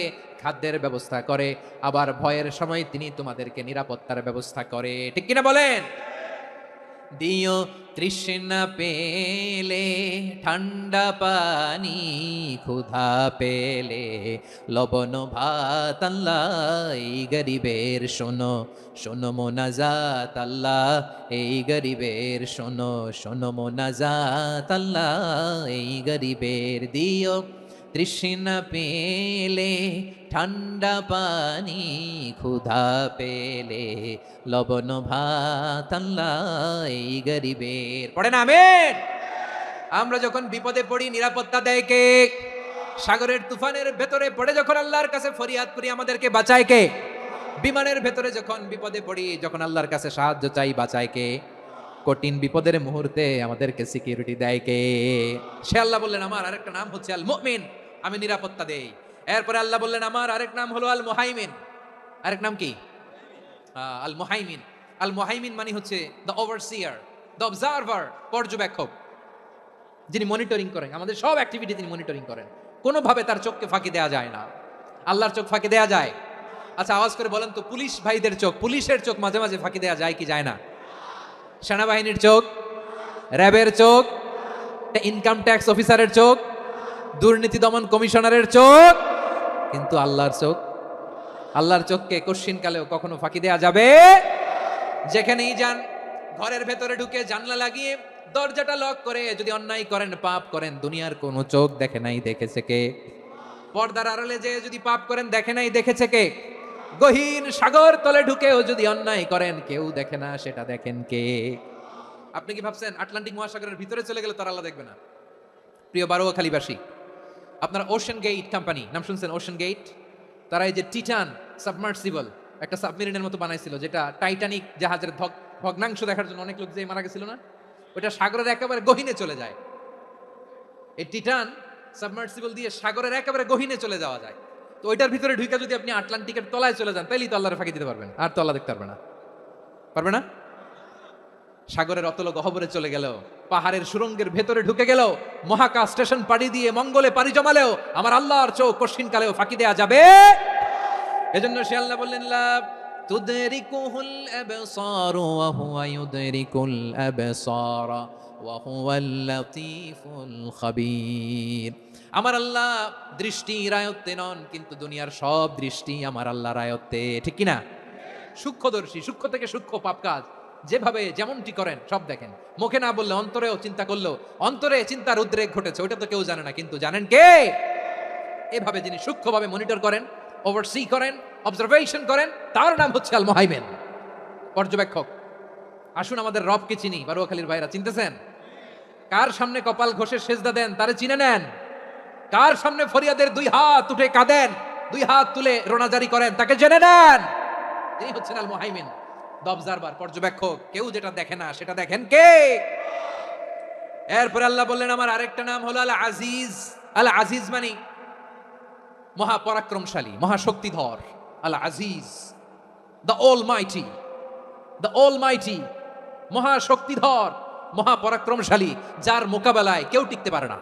খাদ্যের ব্যবস্থা করে, আবার ভয়ের সময় তিনি তোমাদেরকে নিরাপত্তার ব্যবস্থা করে, ঠিক কিনা বলেন? দিও তৃষ্ণা পেলে ঠান্ডা পানি, ক্ষুধা পেলে লবণ ভাত, আল্লাহ এই গরিবের শোনো শোনো মোনাজাত, আল্লাহ এই গরিবের শোনো শোনো মোনাজাত, আল্লাহ এই গরিবের। দিও তৃষ্ণা পেলে ঠান্ডা পানি, ক্ষুধা পেলে লবণ ভাত, আল্লাহ এই গরিবের। পড়েন আমিন। আমরা যখন বিপদে পড়ি নিরাপত্তা দেয় কে? সাগরের তুফানের ভেতরে পড়ে যখন আল্লাহর কাছে ফরিয়াদ করি আমাদেরকে বাঁচায় কে? বিমানের ভেতরে যখন বিপদে পড়ি, যখন আল্লাহর কাছে সাহায্য চাই, বাঁচায় কে? কঠিন বিপদের মুহূর্তে আমাদেরকে সিকিউরিটি দেয় কে? সে আল্লাহ বললেন আমার আরেকটা নাম হচ্ছে আল মুমিন, আমি নিরাপত্তা দেই। এরপরে আল্লাহ বললেন আমার আরেক নাম হলো আল মুহাইমিন। আরেক নাম কি? আল মুহাইমিন। আল মুহাইমিন মানে হচ্ছে দ্য ওভারসিয়ার, দ্য অবজারভার, পর্যবেক্ষক, যিনি মনিটরিং করেন আমাদের সব অ্যাক্টিভিটি, তিনি মনিটরিং করেন, কোনোভাবে তার চোখকে ফাঁকি দেওয়া যায় না। আল্লাহর চোখ ফাঁকি দেওয়া যায়? আচ্ছা আওয়াজ করে বলেন তো, পুলিশ ভাইদের চোখ, পুলিশের চোখ মাঝে মাঝে ফাঁকি দেওয়া যায় কি যায় না? সেনাবাহিনীর চোখ, র্যাবের চোখ, ইনকাম ট্যাক্স অফিসারের চোখ, দুর্নীতি দমন কমিশনারের চোখ, কিন্তু আল্লাহর চোখ? আল্লাহর চোখকে কশ্চিনকালেও কখনো ফাঁকি দেওয়া যাবে? যেখানেই যান, ঘরের ভেতরে ঢুকে জানলা লাগিয়ে দরজাটা লক করে যদি অন্যায় করেন, পাপ করেন, দুনিয়ার কোনো চোখ দেখে নাই, দেখেছে কে? পর্দার আড়ালে যে যদি পাপ করেন, দেখে নাই, দেখেছে কে? গহীন সাগর তলে ঢুকেও যদি অন্যায় করেন, কেউ দেখে না, সেটা দেখেন কে? আপনি কি ভাবছেন আটলান্টিক মহাসাগরের ভিতরে চলে গেলে তার আল্লাহ দেখবে না? প্রিয় বারোয়াখালীবাসী, আপনারা ওশান গেট কোম্পানি নাম শুনছেন? ওশান গেট, তারা এই যে টিটান সাবমার্সিবল একটা সাবমেরিনের মতো বানাইছিল, যেটা টাইটানিক জাহাজের ভগ্নাংশ দেখার জন্য অনেক লোক যে মারা গেছিল না, ওটা সাগরের একেবারে গহীনে চলে যায়। এই টিটান সাবমার্সিবল দিয়ে সাগরের একেবারে গহীনে চলে যাওয়া যায়। তো ওইটার ভিতরে ঢুকে যদি আপনি আটলান্টিকের তলায় চলে যান, তাইলেই তো আল্লাহর ফাঁকি দিতে পারবেন, আর তো আল্লাহ দেখতে পারবে না। পারবে না? সাগরের অতল গহ্বরে চলে গেল, পাহাড়ের সুরঙ্গের ভেতরে ঢুকে গেল, মহাকাশ স্টেশন পাড়ি দিয়ে মঙ্গলে পাড়ি জমালেও আমার আল্লাহর চোখ কঠিন কালেও ফাঁকি দেয়া যাবে? এজন্য সে আল্লাহ বললেন লা তুদরিকুহুল আবসার ওয়া হুয়া ইউদরিকুল আবসার ওয়া হুয়াল লাতীফুল খাবীর। আমার আল্লাহ দৃষ্টির আয়ত্তে নন, কিন্তু দুনিয়ার সব দৃষ্টি আমার আল্লাহর আয়ত্তে, ঠিক কি না? সূক্ষ্মদর্শী, সূক্ষ্ম থেকে সূক্ষ্ম পাপ কাজ যেভাবে যেমনটি করেন সব দেখেন। মুখে না বললে অন্তরেও চিন্তা করলো, অন্তরে চিন্তার উদ্রেক ঘটেছে, ওইটা তো কেউ জানে না, কিন্তু জানেন কে? এভাবে যিনি সূক্ষ্মভাবে মনিটর করেন, ওভারসি করেন, অবজারভেশন করেন, তার নাম হচ্ছে আল মুহাইমিন, পর্যবেক্ষক। আসুন আমাদের রবকে চিনি। বারোয়াখালীর ভাইরা চিনতেছেন? কার সামনে কপাল ঘষে সেজদা দেন তারে চিনে নেন? কার সামনে ফরিয়াদের দুই হাত উঠে কাঁদেন, দুই হাত তুলে রোনাজারি করেন, তাকে জেনে নেন। তিনি হচ্ছেন আল মুহাইমিন, দ্য অবজারভার, পর্যবেক্ষক। কেউ যেটা দেখে না সেটা দেখেন কে? এরপর আল্লাহ বললেন আমার আরেকটা নাম হলো আল আজিজ। আল আজিজ মানে মহাপরাক্রমশালী, মহাশক্তিধর। আল আজিজ, দ্য অলমাইটি, দ্য অলমাইটি, মহাশক্তিধর, মহাপরাক্রমশালী, যার মোকাবেলায় কেউ টিকতে পারে না,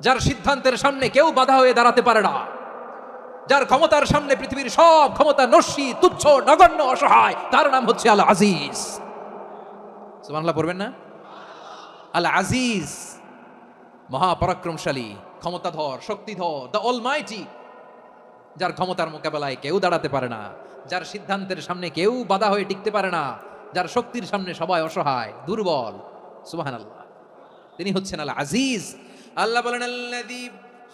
যার সিদ্ধান্তের সামনে কেউ বাধা হয়ে দাঁড়াতে পারে না, যার ক্ষমতার সামনে পৃথিবীর সব ক্ষমতা নস্যি, তুচ্ছ, নগণ্য, অসহায়, তার নাম হচ্ছে আল আজিজ। সুবহানাল্লাহ পড়বেন না? আল আজিজ, মহাপরাক্রমশালী, ক্ষমতাধর, শক্তিধর, দ্য অলমাইটি, যার ক্ষমতার মোকাবেলায় কেউ দাঁড়াতে পারে না, যার সিদ্ধান্তের সামনে কেউ বাধা হয়ে টিকতে পারে না, যার শক্তির সামনে সবাই অসহায়, দুর্বল। সুবহানাল্লাহ, তিনি হচ্ছেন আল আজিজ। আল্লাহ বলেন আল্লাযী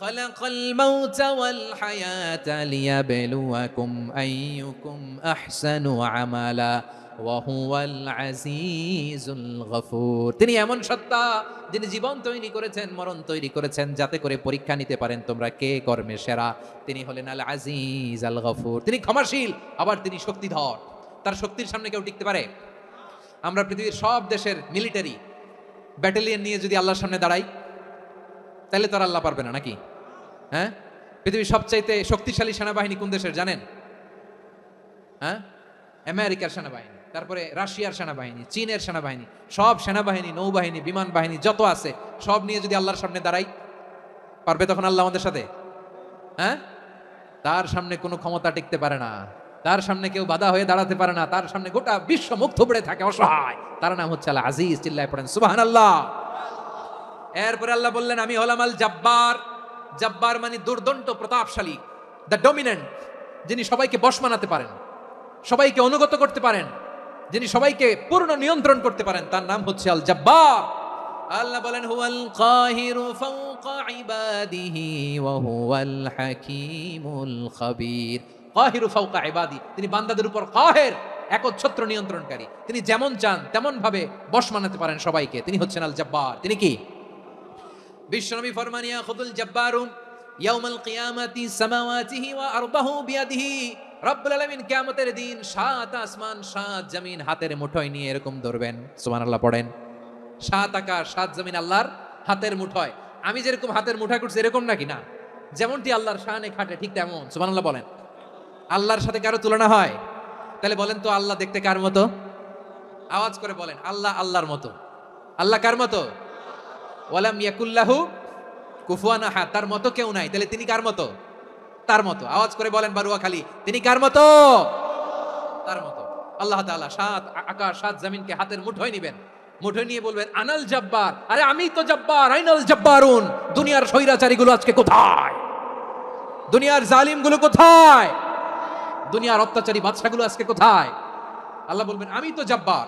খালাকাল মাউতা ওয়াল হায়াতা লিয়াবলুয়াকুম আইয়ুকুম আহসানু আমালা ওয়া হুয়াল আজিজুল গফুর। তিনি এমন সত্তা যিনি জীবন তৈরি করেছেন, মরণ তৈরি করেছেন, যাতে করে পরীক্ষা নিতে পারেন তোমরা কে কর্মে সেরা। তিনি হলেন আল আজিজ আল গফুর। তিনি ক্ষমাশীল, আবার তিনি শক্তিধর। তার শক্তির সামনে কেউ টিকতে পারে? আমরা পৃথিবীর সব দেশের মিলিটারি ব্যাটালিয়ন নিয়ে যদি আল্লাহর সামনে দাঁড়াই, তাহলে তো আর আল্লাহ পারবে না নাকি? হ্যাঁ, পৃথিবীর সবচাইতে শক্তিশালী সেনাবাহিনী কোন দেশের জানেন? হ্যাঁ, আমেরিকার সেনাবাহিনী, তারপরে রাশিয়ার সেনাবাহিনী, চীনের সেনাবাহিনী, সব সেনাবাহিনী, নৌবাহিনী, বিমান বাহিনী যত আছে সব নিয়ে যদি আল্লাহর সামনে দাঁড়াই, পারবে তখন আল্লাহ আমাদের সাথে? হ্যাঁ, তার সামনে কোনো ক্ষমতা টিকতে পারে না, তার সামনে কেউ বাধা হয়ে দাঁড়াতে পারে না, তার সামনে গোটা বিশ্ব মুখ থুবড়ে থাকে অসহায়। তার নাম হচ্ছে আল আজিজ। চিল্লায় পড়েন সুবহানাল্লাহ। এরপরে আল্লাহ বললেন আমি হলাম আল জাব্বার। জাব্বার মানে দুর্দন্ত প্রতাপশালী, দ্য ডমিনেন্ট, যিনি সবাইকে বশ মানাতে পারেন, সবাইকে অনুগত করতে পারেন, যিনি সবাইকে পূর্ণ নিয়ন্ত্রণ করতে পারেন, তার নাম হচ্ছে আল জাব্বার। আল্লাহ বলেন হুয়াল কাহিরু ফাওকা ইবাদিহি ওয়া হুয়াল হাকীমুল খাবীর। কাহিরু ফাওকা ইবাদি, তিনি বান্দাদের উপর কাহের, একচ্ছত্র নিয়ন্ত্রণকারী। তিনি যেমন চান তেমন ভাবে বশ মানাতে পারেন সবাইকে। তিনি হচ্ছেন আল জাব্বার। তিনি কি? বিশ্বনবী ফরমান ইয়াখুদুল জাব্বারু ইয়াউমাল কিয়ামাতি সামাওয়াতিহি ওয়া আরদাহু বিয়াদিহি। রব্বুল আলামিন কিয়ামতের দিন সাত আসমান সাত জমিন হাতের মুঠোয় নিয়ে এরকম ধরবেন। সুবহানাল্লাহ পড়েন। সাত আকাশ সাত জমিন আল্লাহর হাতের মুঠোয়। আমি যেরকম হাতের মুঠোয় করছি এরকম নাকি? না, যেমনটি আল্লাহর শানে খাটে ঠিক তেমন। সুবহানাল্লাহ বলেন। আল্লাহর সাথে কারো তুলনা হয়? তাহলে বলেন তো আল্লাহ দেখতে কার মতো? আওয়াজ করে বলেন আল্লাহ আল্লাহর মতো। আল্লাহ কার মতো? ওয়ালাম ইয়াকুল্লাহু কুফুয়ান আহাদ, তার মতো কেউ নাই। তাহলে তিনি কার মতো? তার মতো। আওয়াজ করে বলেন বারুয়াখালী, তিনি কার মতো? তার মতো। আল্লাহ তাআলা সাত আকাশ সাত জমিনকে হাতের মুঠোয় নিবেন, মুঠোয় নিয়ে বলবেন আনাল জাব্বার। আরে আমি তো জাব্বার, আইনাল জাব্বারুন। দুনিয়ার স্বৈরাচারীগুলো আজকে কোথায়? দুনিয়ার জালিমগুলো কোথায়? দুনিয়ার অত্যাচারী বাদশাগুলো আজকে কোথায়? আল্লাহ বলবেন আমি তো জাব্বার।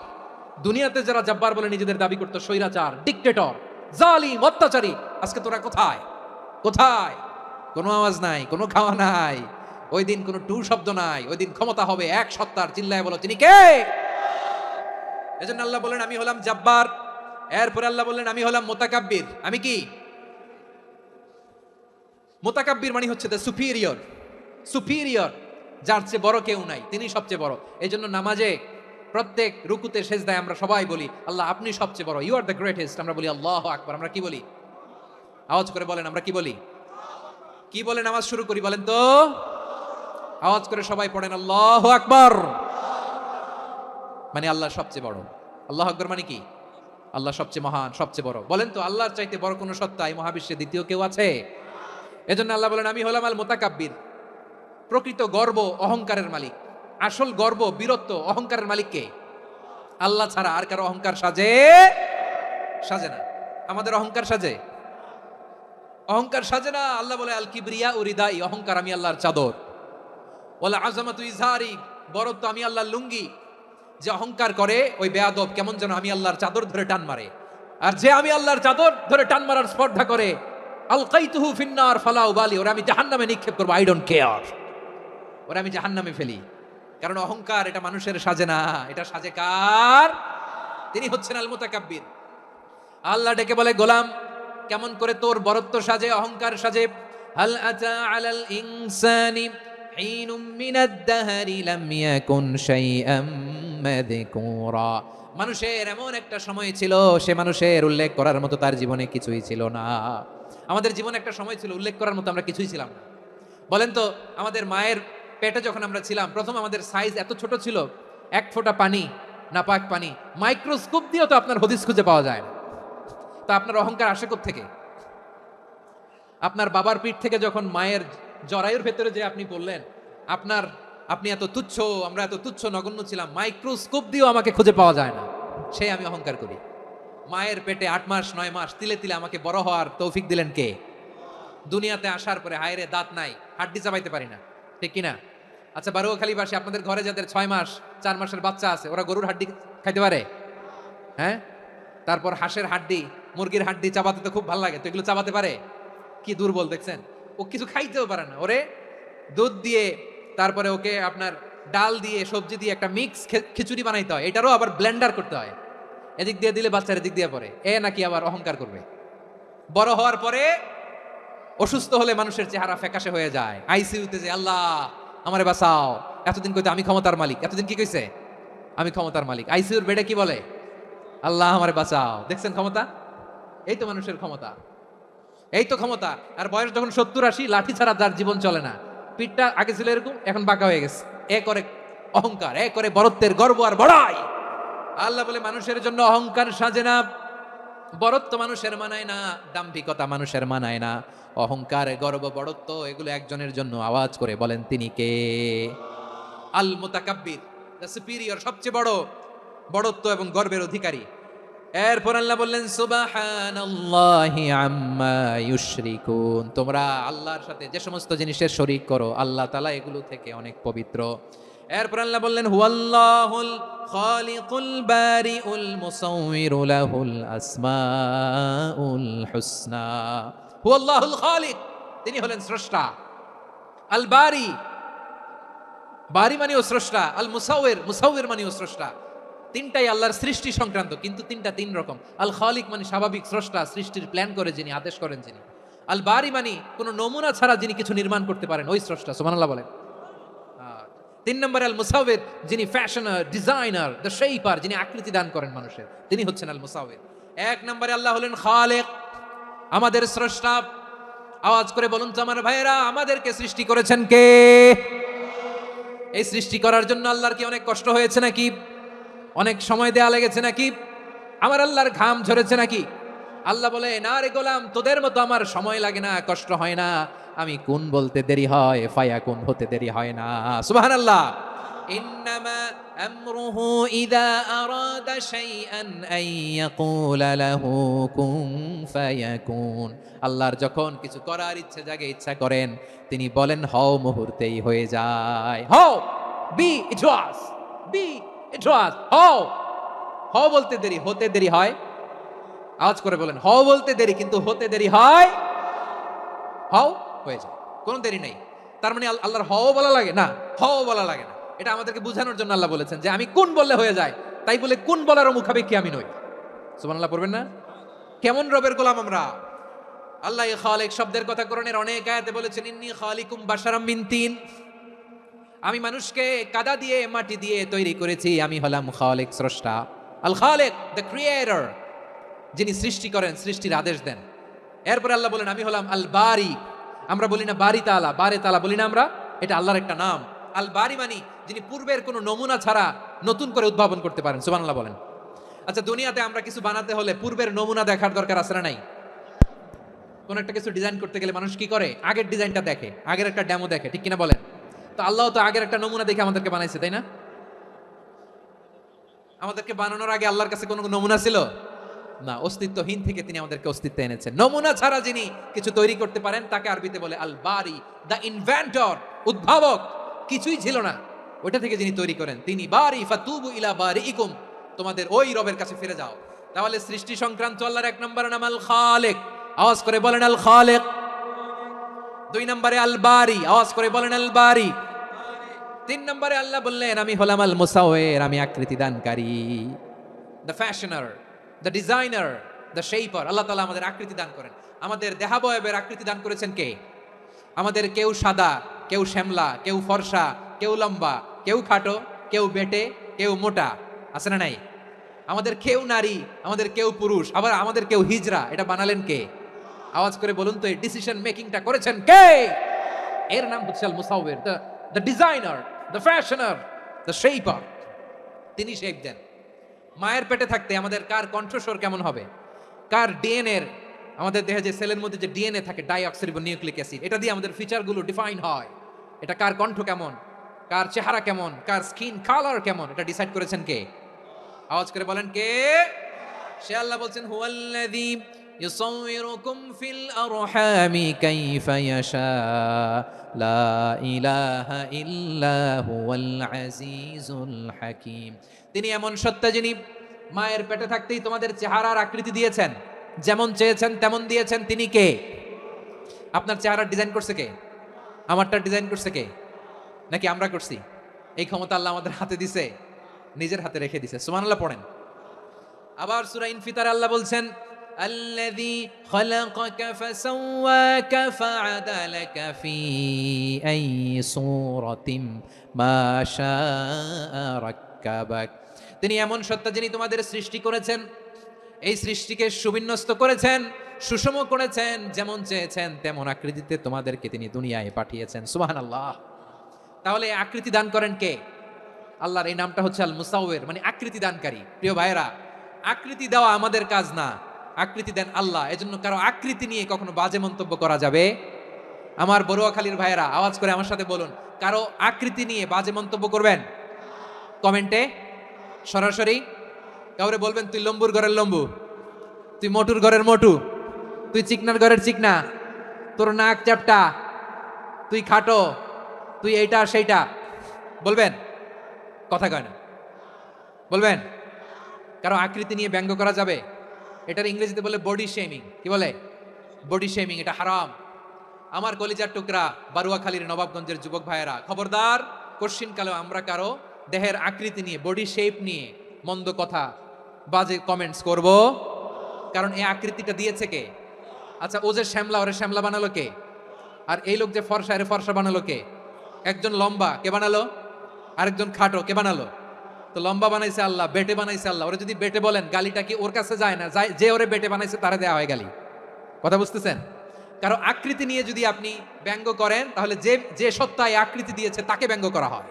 দুনিয়াতে যারা জাব্বার বলে নিজেদের দাবি করতো, স্বৈরাচার, ডিক্টেটর, জালিম, অত্যাচারী, আজকে তোরা কোথায়? কোথায়? কোনো আওয়াজ নাই, কোনো খাওয়া নাই, ওই দিন কোনো টু শব্দ নাই। ওই দিন ক্ষমতা হবে এক সত্তার। চিল্লায় বলো তিনি কে? এজন্য আল্লাহ বললেন আমি হলাম জাব্বার। এরপরে আল্লাহ বললেন আমি হলাম মুতাকাব্বির। আমি কি? মুতাকাব্বির মানে হচ্ছে দ্য সুপিরিয়র। সুপিরিয়র, যার চেয়ে বড় কেউ নাই, তিনি সবচেয়ে বড়। এই জন্য নামাজে প্রত্যেক রুকুতে সেজদায় আমরা সবাই বলি আল্লাহ আপনি সবচেয়ে বড়, ইউ আর দ্য গ্রেটেস্ট। আমরা বলি আল্লাহু আকবার। আমরা কি বলি? আওয়াজ করে বলেন আমরা কি বলি? কি বলে নামাজ শুরু করি বলেন তো? আওয়াজ করে সবাই পড়েন আল্লাহু আকবার। মানে আল্লাহ সবচেয়ে বড়। আল্লাহু আকবার মানে কি? আল্লাহ সবচেয়ে মহান, সবচেয়ে বড়। বলেন তো আল্লাহর চাইতে বড় কোনো সত্তা এই মহাবিশ্বে দ্বিতীয় কেউ আছে? এজন্য আল্লাহ বলেন আমি হলাম আল মুতাকাব্বির। প্রকৃত গর্ব অহংকারের মালিক। আসল গর্ব, বীরত্ব, অহংকারের মালিক কে? আল্লাহ ছাড়া আর কারো অহংকার সাজে? সাজে না। আমাদের অহংকার সাজে? অহংকার সাজে না। আল্লাহ বলে আল কিবরিয়া উরিদাই, অহংকার আমি আল্লাহর চাদর। ওয়ালা আযামাতু ইজহারি, বড়ত্ব আমি আল্লাহর লুঙ্গি। যে অহংকার করে ওই বেয়াদব কেমন যেন আমি আল্লাহর চাদর ধরে টান মারে। আর যে আমি আল্লাহর চাদর ধরে টান মারার স্পর্ধা করে আলকাইতুহু ফিন্নার ফালা উবালি, ওরা আমি জাহান্নামে নিক্ষেপ করব, আই ডোন্ট কেয়ার। ওরা আমি জাহান্নামে ফেলি। কারণ অহংকার এটা মানুষের সাজে না, এটা সাজে কার? তিনি হচ্ছেন আল মুতাকাব্বির। আল্লাহ ডেকে বলে গোলাম কেমন করে তোর বরত্ব সাজে, অহংকার সাজে? হাল আতা আলাল ইনসানি হিনুম মিনাদ দাহরি লাম ইয়াকুন শাইআম মাযকুরা। মানুষের এমন একটা সময় ছিল, সে মানুষের উল্লেখ করার মতো তার জীবনে কিছুই ছিল না। আমাদের জীবনে একটা সময় ছিল উল্লেখ করার মতো আমরা কিছুই ছিলাম না। বলেন তো আমাদের মায়ের পেটে যখন আমরা ছিলাম, প্রথম আমাদের সাইজ এত ছোট ছিল, এক ফোঁটা পানি, নাপাক পানি, মাইক্রোস্কোপ দিয়েও তো আপনার হদিস খুঁজে পাওয়া যায় না। তা আপনার অহংকার আসে কোত্থেকে? আপনার বাবার পিঠ থেকে যখন মায়ের জরায়ুর ভেতরে যে আপনি বললেন আপনি এত তুচ্ছ, আমরা এত তুচ্ছ নগণ্য ছিলাম, মাইক্রোস্কোপ দিয়েও আমাকে খুঁজে পাওয়া যায় না, সেই আমি অহংকার করি। মায়ের পেটে 8 মাস 9 মাস তিলে তিলে আমাকে বড় হওয়ার তৌফিক দিলেন কে? দুনিয়াতে আসার পরে হায়রে দাঁত নাই, হাড্ডি চাবাইতে পারি না, ঠিক কিনা? আচ্ছা বারুয়াখালীবাসী, আপনাদের ঘরে যাদের 6 মাস 4 মাসের বাচ্চা আছে, ওরা গরুর হাড্ডি খাইতে পারে? হ্যাঁ। তারপর হাঁসের হাড্ডি, মুরগির হাড্ডি চাবাতে তো খুব ভালো লাগে, তো এগুলো চাবাতে পারে? কি দুর্বল দেখছেন, ও কিছু খাইতেও পারে না। ওরে দুধ দিয়ে তারপরে ওকে আপনার ডাল দিয়ে সবজি দিয়ে একটা মিক্স খিচুড়ি বানাইতে হয়, এটারও আবার ব্লেন্ডার করতে হয়। এদিক দিয়ে দিলে বাচ্চার এদিক দিয়ে পড়ে, এ নাকি আবার অহংকার করবে। বড় হওয়ার পরে অসুস্থ হলে মানুষের চেহারা ফ্যাকাশে হয়ে যায়, আইসিইউতে যে আল্লাহ আমারে বাঁচাও, এতদিন কইতে আমি ক্ষমতার মালিক, এতদিন কি কইছে আমি ক্ষমতার মালিক, আইসিইউর বেডে কি বলে আল্লাহ আমারে বাঁচাও। দেখছেন ক্ষমতা, এই তো মানুষের ক্ষমতা, এই তো ক্ষমতা। আর বয়স যখন 70-80, লাঠি ছাড়া তার জীবন চলে না, পিঠটা আগে ছিল এরকম, এখন বাঁকা হয়ে গেছে। এ করে অহংকার, এ করে বড়ত্বের গর্ব আর বড়াই। আল্লাহ বলে মানুষের জন্য অহংকার সাজে না, বড়ত্ব মানুষের মানায় না, দাম্ভিকতা মানুষের মানায় না, অহংকার গর্ব বড়ত্ব এগুলো একজনের জন্য। আওয়াজ করে বলেন তিনি কে? আল মুতাকাব্বির, দ্য সুপিরিয়র, সবচেয়ে বড় বড়ত্ব এবং গর্বের অধিকারী। এরপর আল্লাহ বললেন সুবহানাল্লাহি আম্মা ইউশরিকুন, তোমরা আল্লাহর সাথে যে সমস্ত জিনিসের শরীক করো আল্লাহ তাআলা এগুলো থেকে অনেক পবিত্র। এরপর আল্লাহ বললেন হুয়াল্লাহুল খালিকুল বারিউল মুসাউবিরু লাহুল আসমাউল হুসনা। হুয়াল্লাহুল খালিক, তিনি হলেন স্রষ্টা। আল বারি, বারি মানেও স্রষ্টা। আল মুসাউবির, মুসাউবির মানেও স্রষ্টা। তিনটাই আল্লাহর সৃষ্টি সংক্রান্ত, কিন্তু তিনটা তিন রকম। আল খালিক মানে স্বাভাবিক স্রষ্টা, সৃষ্টির প্ল্যান করে যিনি, আদেশ করেন যিনি। আল বারি মানে কোনো নমুনা ছাড়া যিনি কিছু নির্মাণ করতে পারেন, ওই স্রষ্টা। সুবহানাল্লাহ বলেন। তিন নম্বরে আল মুসাউবির, যিনি ফ্যাশনার, ডিজাইনার, দ্য শেপার, যিনি আকৃতি দান করেন মানুষের, তিনি হচ্ছেন আল মুসাউবির। এক নম্বরে আল্লাহ হলেন খালেক, আমাদের স্রষ্টা। আওয়াজ করে বলুন তো আমার ভাইয়েরা, আমাদেরকে সৃষ্টি করেছেন কে? এই সৃষ্টি করার জন্য আল্লাহর কি অনেক কষ্ট হয়েছে নাকি? অনেক সময় দেয়া লেগেছে নাকি? আমার আল্লাহর ঘাম ঝরেছে নাকি? আল্লাহ বলে না রে গোলাম, তোদের মতো আমার সময় লাগে না, কষ্ট হয় না। আমি কোন বলতে দেরি হয়, ফায়াকুন হতে দেরি হয় না। সুবহানাল্লাহ। ইন্নামা আমরুহু ইযা আরাদা শাইআন আন ইয়াকুলা লাহু কুন ফায়াকুন। আল্লাহর যখন কিছু করার ইচ্ছে জাগে, ইচ্ছা করেন, তিনি বলেন হও, মুহূর্তেই হয়ে যায়। হও, বি ইট ওয়াজ, বি ইট ওয়াজ। হও, হও বলতে দেরি, হতে দেরি হয়। আওয়াজ করে বলেন, হও বলতে দেরি কিন্তু হতে দেরি হয়। হও হয়ে যায়, কোনো দেরি নেই। তার মানে আল্লাহর হও বলা লাগে না, হও বলা লাগে না। এটা আমাদেরকে বোঝানোর জন্য আল্লাহ বলেছেন যে আমি কোন বললে হয়ে যায়, তাই বলে কোন বলারও মুখাপেক্ষী আমি নই। সুবহানাল্লাহ পড়বেন না? কেমন রবের গোলাম আমরা। আল্লাহ এই খালিক শব্দের কথা কোরআনের অনেক আয়াতে বলেছেন, ইন্নী খালিকুম বাশারাম মিন তিন, আমি মানুষকে কাদা দিয়ে মাটি দিয়ে তৈরি করেছি, আমি হলাম খালিক, স্রষ্টা। আল খালিক, দ্য ক্রিয়েটর, যিনি সৃষ্টি করেন, সৃষ্টির আদেশ দেন। এরপরে আল্লাহ বলেন আমি হলাম আল বারি। আমরা বলি না বারি তাআলা, বারে তাআলা বলি না আমরা, এটা আল্লাহর একটা নাম। আল বারি মানি যিনি পূর্বের কোনো নমুনা ছাড়া নতুন করে উদ্ভাবন করতে পারেন। সুবহানাল্লাহ বলেন। আচ্ছা, দুনিয়াতে আমরা কিছু বানাতে হলে পূর্বের নমুনা দেখার দরকার আছে না নাই? কোন একটা কিছু ডিজাইন করতে গেলে মানুষ কি করে? আগের ডিজাইনটা দেখে, আগের একটা ডেমো দেখে, ঠিক কিনা বলেন? তো আল্লাহ তো আগের একটা নমুনা দেখে আমাদেরকে বানাইছে, তাই না? আমাদেরকে বানানোর আগে আল্লাহর কাছে কোনো নমুনা ছিল না, অস্তিত্বহীন থেকে তিনি আমাদেরকে অস্তিত্ব এনেছেন। নমুনা ছাড়া যিনি কিছু তৈরি করতে পারেন তাকে আরবিতে বলে আল বারি, দ্য ইনভেন্টর, উদ্ভাবক। কিছুই ছিল না, ওইটা থেকে যিনি তৈরি করেন তিনি বারি। ফাতুবু ইলা বারিইকুম, তোমাদের ওই রবের কাছে ফিরে যাও। তাহলে সৃষ্টি সংক্রান্ত আল্লাহর এক নম্বর নাম আল খালিক, আওয়াজ করে বলেন আল খালিক। দুই নম্বরে আল বারি, আওয়াজ করে বলেন আল বারি। তিন নম্বরে আল্লাহ বললেন আমি হলাম আল মুসাওয়ির, আমি আকৃতি দানকারী, the fashioner, the designer, the shaper. Allah তাআলা আমাদের আকৃতি দান করেন। আমাদের দেহাবয়বের আকৃতি দান করেছেন কে? আমাদের কেউ সাদা, কেউ শ্যামলা, কেউ ফর্সা, কেউ লম্বা, কেউ খাটো, কেউ বেটে, কেউ মোটা, আছে না নাই? আমাদের কেউ নারী, আমাদের কেউ পুরুষ, আবার আমাদের কেউ হিজড়া। এটা বানালেন কে? আওয়াজ করে বলুন তো, এই ডিসিশন মেকিংটা করেছেন কে? এর নাম হচ্ছে আল মুসাওয়ির, the designer, the fashioner, the shaper. তিনি শেপ দেন। মায়ের পেটে থাকতে আমাদের কার কণ্ঠস্বর কেমন হবে, কার ডিএনএ, আমাদের দেহে যে সেলের মধ্যে যে ডিএনএ থাকে, ডাইঅক্সিরিবোনিউক্লিক অ্যাসিড, এটা দিয়ে আমাদের ফিচারগুলো ডিফাইন হয়। এটা কার কণ্ঠ কেমন, কার চেহারা কেমন, কার স্কিন কালার কেমন, এটা ডিসাইড করেছেন কে? আওয়াজ করে বলেন কে? সে আল্লাহ বলছেন হুয়াল্লাযী ইউসাউয়িরুকুম ফিল আরহামি কাইফা ইয়াশা লা ইলাহা ইল্লা হুয়াল আজিজুল হাকীম। তিনি এমন সত্তা যিনি মায়ের পেটে থাকতেই তোমাদের চেহারার আকৃতি দিয়েছেন, যেমন চেয়েছেন তেমন দিয়েছেন। তিনি কে? আপনার চেহারা ডিজাইন করছে কে? আমারটা ডিজাইন করছে কে? নাকি আমরা করছি? এই ক্ষমতা আল্লাহ আমাদের হাতে দিছে, নিজের হাতে রেখে দিছে। সুবহানাল্লাহ পড়েন। আবার সূরা ইনফিতারে আল্লাহ বলছেন, আল্লাযী খালাকাকা ফাসাওয়াকা ফাআদালাকা ফি আইয়ি সূরাতিন মা শাআ রাক্কাবাক। তিনি এমন সত্তা যিনি তোমাদের সৃষ্টি করেছেন, এই সৃষ্টিকে সুবিন্যস্ত করেছেন, সুষম করেছেন, যেমন চেয়েছেন তেমন আকৃতিতে তোমাদেরকে তিনি দুনিয়ায় পাঠিয়েছেন। সুবহানাল্লাহ। তাহলে এই আকৃতি দান করেন কে? আল্লাহর এই নামটা হচ্ছে আল মুসাউয়ের, মানে আকৃতি দানকারী। প্রিয় ভাইরা, আকৃতি দেওয়া আমাদের কাজ না, আকৃতি দেন আল্লাহ। এজন্য কারো আকৃতি নিয়ে কখনো বাজে মন্তব্য করা যাবে? আমার বড়ুয়াখালীর ভাইয়েরা আওয়াজ করে আমার সাথে বলুন, কারো আকৃতি নিয়ে বাজে মন্তব্য করবেন? কমেন্টে সরাসরি কাউরে বলবেন তুই লম্বুর ঘরের লম্বু, তুই মোটুর ঘরের মোটু, তুই চিকনার ঘরের চিকনা, তোর নাক চ্যাপটা, তুই খাটো, তুই এইটা সেইটা বলবেন? কথা কয় না, বলবেন? কারো আকৃতি নিয়ে ব্যঙ্গ করা যাবে? এটার ইংরেজিতে বলে বডি শেমিং। কি বলে? Body shaming. এটা হারাম। আমার কলিজার টুকরা বারুয়াখালীর নবাবগঞ্জের যুবক ভাইয়েরা, খবরদার, কোশ্চিনকালেও আমরা কারো দেহের আকৃতি নিয়ে, বডি শেপ নিয়ে মন্দ কথা, বাজে কমেন্টস করব? কারণ এই আকৃতিটা দিয়েছে কে? আচ্ছা, ও যে শ্যামলা, ওরে শ্যামলা বানালো কে? আর এই লোক যে ফর্সা, এর ফর্সা বানালো কে? একজন লম্বা, কে বানালো? আরেকজন খাটো, কে বানালো? তো লম্বা বানাইছে আল্লাহ, বেটে বানাইছে আল্লাহ। ওরে যদি বেটে বলেন, গালিটা কি ওর কাছে যায় না? যায়, যে ওরে বেটে বানাইছে তারে দেওয়া হয় গালি। কথা বুঝতেছেন? কারো আকৃতি নিয়ে যদি আপনি ব্যঙ্গ করেন, তাহলে যে যে সত্তা এই আকৃতি দিয়েছে তাকে ব্যঙ্গ করা হয়।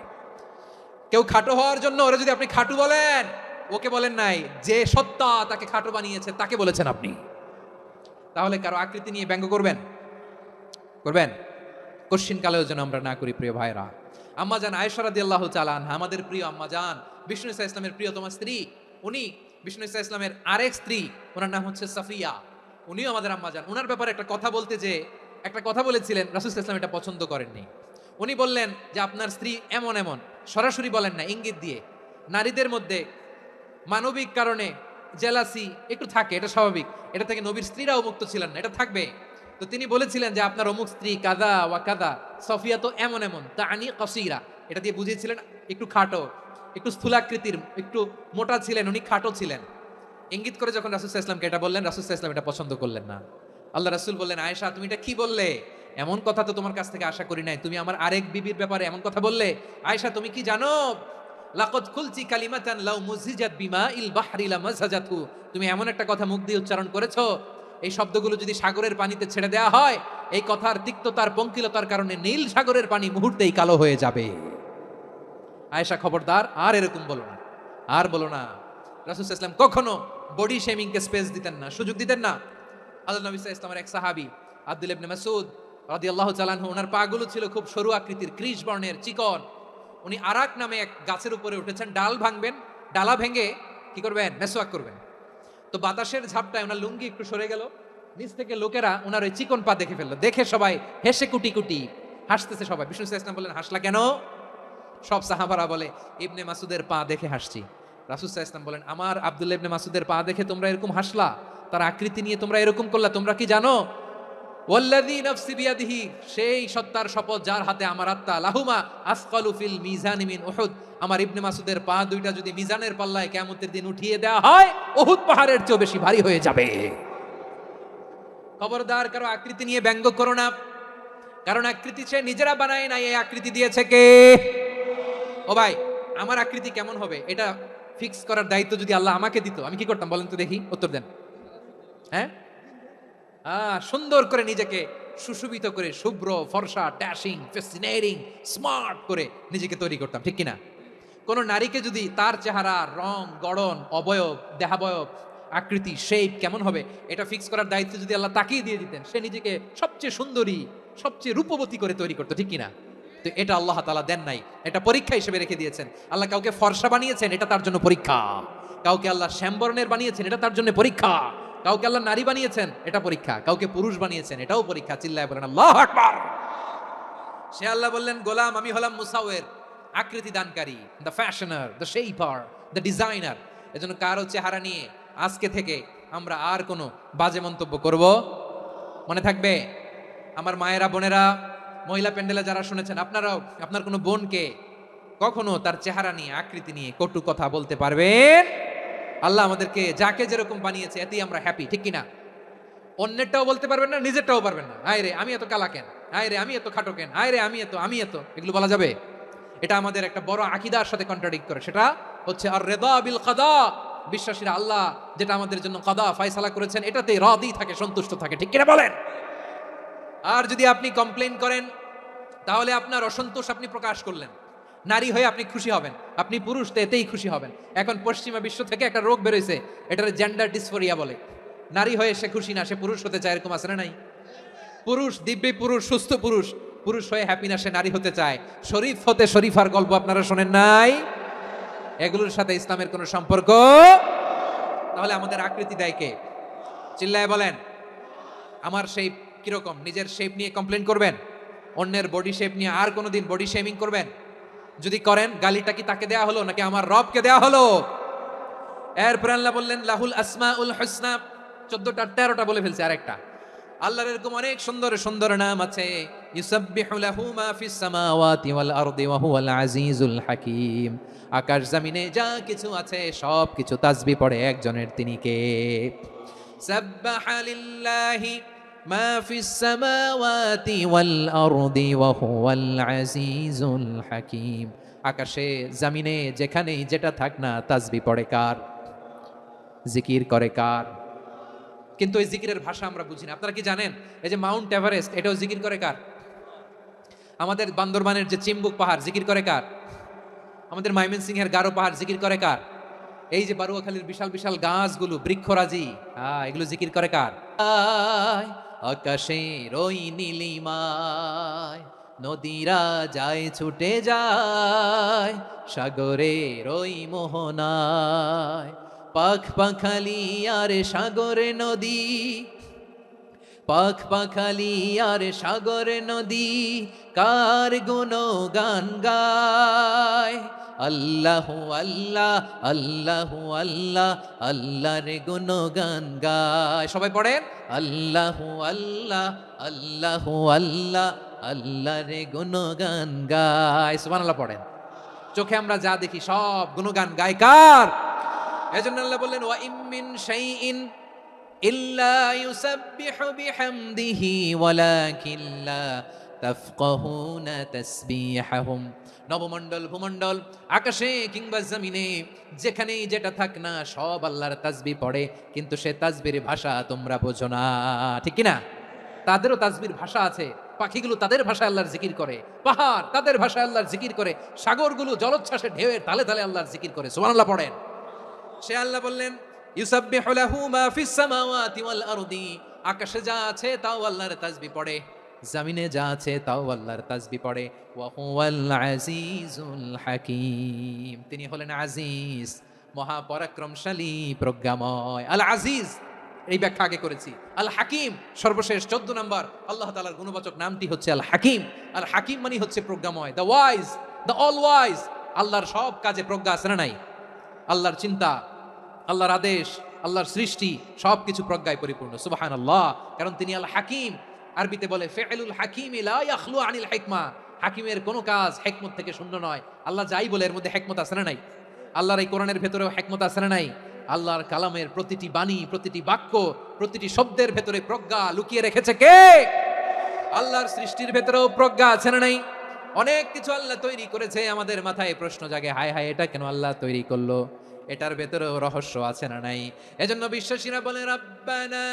কেউ খাটো হওয়ার জন্য ওরে যদি আপনি খাটু বলেন, ওকে বলেন নাই, যে সত্তা তাকে খাটো বানিয়েছে তাকে বলেছেন আপনি। তাহলে কারো আকৃতি নিয়ে ব্যঙ্গ করবেন? করবেন? কোশ্চিন কালেও যেন আমরা না করি। প্রিয় ভাইরা, আম্মা জান আয়েশা রাদিয়াল্লাহু তাআলা আনহা, আমাদের প্রিয় আম্মা জান, বিষ্ণু ইসা ইসলামের প্রিয়তমা স্ত্রী, উনি বিষ্ণু ইসা ইসলামের আরেক স্ত্রী, ওনার নাম হচ্ছে সাফিয়া, উনিও আমাদের আম্মা জান। ওনার ব্যাপারে একটা কথা বলতে যে একটা কথা বলেছিলেন, রাসূল সাল্লাল্লাহু আলাইহি ওয়াসাল্লাম এটা পছন্দ করেননি। উনি বললেন যে আপনার স্ত্রী এমন এমন, সরাসরি বলেন না, ইঙ্গিত দিয়ে। নারীদের মধ্যে মানবিক কারণে জেলাসি একটু থাকে, এটা স্বাভাবিক। এটা থেকে নবীর স্ত্রীরাও মুক্ত ছিলেন না, এটা থাকবে। তো তিনি বলেছিলেন যে আপনার অমুক স্ত্রী কাদা ওয়া কাদা, সফিয়া তো এমন এমন, তা আনি কসিরা, এটা দিয়ে বুঝিয়েছিলেন একটু খাটো, একটু স্থূলাকৃতির, একটু মোটা ছিলেন, উনি খাটো ছিলেন। ইঙ্গিত করে যখন রাসূল সাল্লাল্লাহু আলাইহি ওয়াসাল্লামকে এটা বললেন, রাসূল সাল্লাল্লাহু আলাইহি ওয়াসাল্লাম এটা পছন্দ করলেন না। আল্লাহ রাসূল বললেন, আয়েশা তুমি এটা কি বললে? এমন কথা তো তোমার কাছ থেকে আশা করি নাই। তুমি আমার আরেক বিবির ব্যাপারে এমন কথা বললে? আয়েশা তুমি কি জানো, লাকাদ কুলতি কালিমাতান লাউ মুজিজাত বিমাইল বাহরি লামাযাজাতু, তুমি এমন একটা কথা মুখ দিয়ে উচ্চারণ করেছো, এই শব্দগুলো যদি সাগরের পানিতে ছেড়ে দেওয়া হয়, এই কথার তিক্ততার, পঙ্কিলতার কারণে নীল সাগরের পানি মুহূর্তেই কালো হয়ে যাবে। আয়েশা খবরদার, আর এরকম বলো না, আর বলো না। রাসূল সাল্লাল্লাহু আলাইহি ওয়াসাল্লাম কখনো বডি শেমিংকে স্পেস দিতেন না, সুযোগ দিতেন না। আল্লাহ নবী সাল্লাল্লাহু আলাইহি ওয়াসাল্লামের এক সাহাবী আব্দুল্লাহ ইবনে মাসউদ রাদিয়াল্লাহু তাআলা আনহু, ওনার পাগুলো ছিল খুব সরু আকৃতির, কৃষ বর্ণের, চিকন। উনি আরাক নামে এক গাছের উপরে উঠেছেন, ডাল ভাঙবেন, ডালা ভেঙে কি করবেন? মেসওয়াক করবেন। তো বাতাসের ঝাপটায় ওনার লুঙ্গি একটু সরে গেল, নিচ থেকে লোকেরা ওনার ওই চিকন পা দেখে ফেললো। দেখে সবাই হেসে কুটি কুটি হাসতেছে সবাই। বিষ্ণু সাল্লাল্লাহু আলাইহি ওয়াসাল্লাম বললেন, হাসলা কেন? সব সাহাবারা বলে, ইবনে মাসুদের পা দেখে হাসছি। রাসূল সাল্লাল্লাহু আলাইহি ওয়াসাল্লাম বলেন, আমার আব্দুল্লাহ ইবনে মাসুদের পা দেখে তোমরা এরকম হাসলা, তার আকৃতি নিয়ে তোমরা এরকম করলা, তোমরা কি জানো? ওয়াল্লাযী নাফসি বিয়াদিহি, সেই সত্তার শপথ যার হাতে আমার আত্মা, লাহুমা আসকালু ফিল মিজানি মিন উহুদ, আমার ইবনে মাসুদের পা দুইটা যদি মিজানের পাল্লায় কিয়ামতের দিন উঠিয়ে দেওয়া হয়, উহুদ পাহাড়ের চেয়ে বেশি ভারী হয়ে যাবে। খবরদার, কারো আকৃতি নিয়ে ব্যঙ্গ করো না, কারণ আকৃতি সে নিজেরা বানায় না, এই আকৃতি দিয়েছে কে? ও ভাই, আমার আকৃতি কেমন হবে এটা ফিক্স করার দায়িত্ব যদি আল্লাহ আমাকে দিত, আমি কি করতাম বলেন তো দেখি, উত্তর দেন। হ্যাঁ, সুন্দর করে নিজেকে সুশোভিত করে, শুভ্র, ফর্সা, ড্যাশিং, ফ্যাসিনেটিং, স্মার্ট করে নিজেকে তৈরি করতাম, ঠিক কিনা? কোন নারীকে যদি তার চেহারা, রং, গড়ন, অবয়ব, দেহাবয়ব, আকৃতি, শেপ কেমন হবে এটা ফিক্স করার দায়িত্ব যদি আল্লাহ তাকেই দিয়ে দিতেন, সে নিজেকে সবচেয়ে সুন্দরী, সবচেয়ে রূপবতী করে তৈরি করতো, ঠিক কিনা? তো এটা আল্লাহ তাআলা দেন নাই, এটা পরীক্ষা হিসেবে রেখে দিয়েছেন। আল্লাহ কাউকে ফর্সা বানিয়েছেন, এটা তার জন্য পরীক্ষা। কাউকে আল্লাহ শ্যামবর্ণের বানিয়েছেন, এটা তার জন্য পরীক্ষা। কাউকে আল্লাহ নারী বানিয়েছেন, এটা পরীক্ষা। কাউকে পুরুষ বানিয়েছেন, এটাও পরীক্ষা। চিল্লায় বলেন আল্লাহু আকবার। সে আল্লাহ বললেন, গোলাম আমি হলাম মুসাওয়ের, আকৃতি দানকারী, the fashioner, the shaper, the designer. এজন্য কারো চেহারা নিয়ে আজকে থেকে আমরা আর কোনো বাজে মন্তব্য করব? মনে থাকবে? আমার মায়েরা, বোনেরা, মহিলা প্যান্ডেলে যারা শুনেছেন, আপনারাও আপনার কোনো বোনকে কখনো তার চেহারা নিয়ে আকৃতি নিয়ে কটু কথা বলতে পারবেন? আল্লাহ আমাদেরকে যাকে যেরকম বানিয়েছে এতেই আমরা হ্যাপি, ঠিক কিনা? অন্যেরটাও বলতে পারবেন না, নিজেরটাও পারবেন না। আয় রে আমি এত কালা কেন, আয় রে আমি এত খাটো কেন, আয় রে আমি এত, এগুলো বলা যাবে? এটা আমাদের একটা বড় আকীদার সাথে কন্ট্রাডিক্ট করে। সেটা হচ্ছে আর রিদা বিল কাদা। বিশ্বাসীরা আল্লাহ যেটা আমাদের জন্য কাদা ফয়সালা করেছেন এটাতে রাদি থাকে, সন্তুষ্ট থাকে, ঠিক কিনা বলেন? আর যদি আপনি কমপ্লেইন করেন তাহলে আপনার অসন্তোষ আপনি প্রকাশ করলেন। নারী হয়ে আপনি খুশি হবেন, আপনি পুরুষ তো এতেই খুশি হবেন। এখন পশ্চিমা বিশ্ব থেকে একটা রোগ বেরোইছে, এটার জেন্ডার ডিসফোরিয়া বলে। নারী হয়ে সে খুশি না, সে পুরুষ হতে চায়, এরকম আছে না নাই? পুরুষ দিব্যি পুরুষ, সুস্থ পুরুষ, পুরুষ হয়ে হ্যাপি না, সে নারী হতে চায়। শরীফ হতে শরীফার গল্প আপনারা শোনেন নাই? এগুলোর সাথে ইসলামের কোনো সম্পর্ক? তাহলে আমাদের আকৃতি দেয় কে? চিল্লায় বলেন। আমার শেপ কিরকম, নিজের শেপ নিয়ে কমপ্লেন করবেন? অন্যের বডি শেপ নিয়ে আর কোনোদিন বডি শেমিং করবেন? যদি করেন গালিটা কি তাকে দেয়া হলো নাকি আমার রবকে দেয়া হলো? এরপর আল্লাহ বললেন লাহুল আসমাউল হুসনা, 14টা 13টা বলে ফেলছে আরেকটা। আল্লাহর এরকম অনেক সুন্দর সুন্দর নাম আছে। ইউসাব্বিহু লাহু মা ফিস সামাওয়াতি ওয়াল আরদি ওয়া হুয়াল আজিজুল হাকীম। আকাশ জমিনে যা কিছু আছে সব কিছু তাসবিহ পড়ে একজনের, তিনি কে? সাব্বাহা লিল্লাহি মা ফিস সামাওয়াতি ওয়াল আরদি ওয়া হুয়াল আজিজুল হাকীম। আকাশে জমিনে যেখানেই যেটা থাক না তাসবিহ পড়ে কার? জিকির করে কার? কিন্তু এই জিকিরের ভাষা আমরা বুঝি না। আপনারা কি জানেন এই যে মাউন্ট এভারেস্ট, এটাও জিকির করে কার? আমাদের বান্দরবানের যে চিম্বুক পাহাড় জিকির করে কার? আমাদের ময়মনসিংহের গারো পাহাড় জিকির করে কার? এই যে বারুয়াখালীর বিশাল বিশাল গাছগুলো, বৃক্ষরাজি, এগুলো জিকির করে কার? আকাশের ওই নীলিমায় নদীরা যায় ছুটে যায়, সাগরের ওই মোহনায় পাখ পাখালি আর সাগরে নদী, পাখ পাখালি আর সাগরে নদী কার গুণগান গায়। আল্লাহু আল্লাহ আল্লাহু আল্লাহ, আল্লাহর গুণগান গায়। সবাই পড়েন আল্লাহু আল্লাহ আল্লাহু আল্লাহ, আল্লাহর গুণগান গায়। সুবহানাল্লাহ পড়েন। চোখে আমরা যা দেখি সব গুণগান গায় কার? এজন্য আল্লাহ বললেন ওয়া ইম মিন শাইইন ইল্লা ইউসাব্বিহু বিহামদিহি ওয়ালাকিন লা তাফকাহুনা তাসবিহাহুম। নবমণ্ডল ভূমণ্ডল আকাশে কিংবা জমিনে যেখানেই যেটা থাক না সব আল্লাহর তাসবিহ পড়ে, কিন্তু সে তাসবির ভাষা তোমরা বোঝো না, ঠিক কি না? তাদেরও তাসবির ভাষা আছে। পাখিগুলো তাদের ভাষায় আল্লাহর জিকির করে, পাহাড় তাদের ভাষায় আল্লাহর জিকির করে, সাগরগুলো জলোচ্ছ্বাসে ঢেউয়ের তালে তালে আল্লাহর জিকির করে। সুবহানাল্লাহ পড়েন। সে আল্লাহ বললেন ইউসাব্বিহু লাহু মা ফিস সামাওয়াতি ওয়াল আরদি, আকাশে যা আছে তাও আল্লাহর তাসবিহ পড়ে, জমিনে যা আছে তাও আল্লাহর তাসবিহ পড়ে। ওয়া হুয়াল আজিজুল হাকীম, তিনি হলেন আজিজ, মহাপরাক্রমশালী, প্রজ্ঞাময়। আল আজিজ এই ব্যাখ্যা আগে করেছি। আল হাকিম সর্বশেষ 14 নম্বর আল্লাহ তাআলার গুণবাচক নামটি হচ্ছে আল হাকিম। আল হাকিম মানে হচ্ছে প্রজ্ঞাময়, the wise, the all wise. আল্লাহর সব কাজে প্রজ্ঞা আছে না নাই? আল্লাহর চিন্তা, আল্লাহর আদেশ, আল্লাহর সৃষ্টি সবকিছু প্রজ্ঞায় পরিপূর্ণ। সুবহানাল্লাহ। কারণ তিনি আল হাকিম। আরবিতে বলে ফিউলুল হাকিম লা ইয়াখলু আনিল হিকমা। হাকিমের কোনো কাজ হিকমত থেকে শূন্য নয়। আল্লাহ যাই বলে এর মধ্যে হিকমত আছে না নাই? আল্লাহর এই কোরআনের ভেতরেও হিকমত আছে না নাই? আল্লাহর কালামের প্রতিটি বাণী, প্রতিটি বাক্য, প্রতিটি শব্দের ভেতরে প্রজ্ঞা লুকিয়ে রেখেছে কে? আল্লাহর সৃষ্টির ভেতরেও প্রজ্ঞা আছে না নাই? অনেক কিছু আল্লাহ তৈরি করেছে, আমাদের মাথায় প্রশ্ন জাগে, হায় হায় এটা কেন আল্লাহ তৈরি করলো? এটার ভেতরেও রহস্য আছে না নাই? এজন্য বিশ্বাসীরা বলে রব্বানা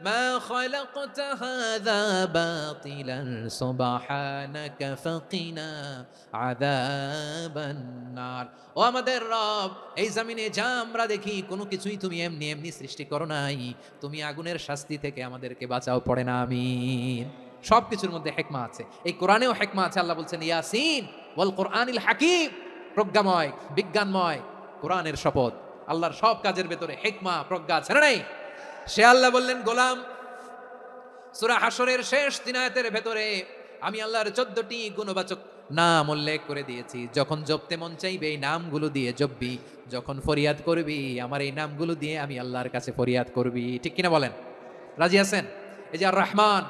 মা খালাকতা হাযা বাতিলান সুবহানাকা ফাকিনা আযাবান নার। ও আমাদের রব, এই জমিনে যা আমরা দেখি কোনো কিছুই তুমি এমনি এমনি সৃষ্টি করো নাই, তুমি আগুনের শাস্তি থেকে আমাদেরকে বাঁচাও, পড়ে না আমিন। সব কিছুর মধ্যে হিকমা আছে, এই কোরআনেও হিকমা আছে। আল্লাহ বলছেন ইয়াসিন ওয়াল কোরআনিল হাকিম, প্রজ্ঞাময়, বিজ্ঞানময় কোরআনের শপথ। আল্লাহর সব কাজের ভেতরে হিকমা, প্রজ্ঞা আছে না নাই? সে আল্লাহ বললেন গোলাম, সূরা হাশরের শেষ 3 আয়াতের ভেতরে আমি আল্লাহর 14টি গুণবাচক নাম উল্লেখ করে দিয়েছি। যখন জপতে মন চাইবে এই নামগুলো দিয়ে জপবি, যখন ফরিয়াদ করবি আমার এই নামগুলো দিয়ে আমি আল্লাহর কাছে ফরিয়াদ করবি, ঠিক কিনা বলেন? রাজি আছেন? এই যে আর রহমান,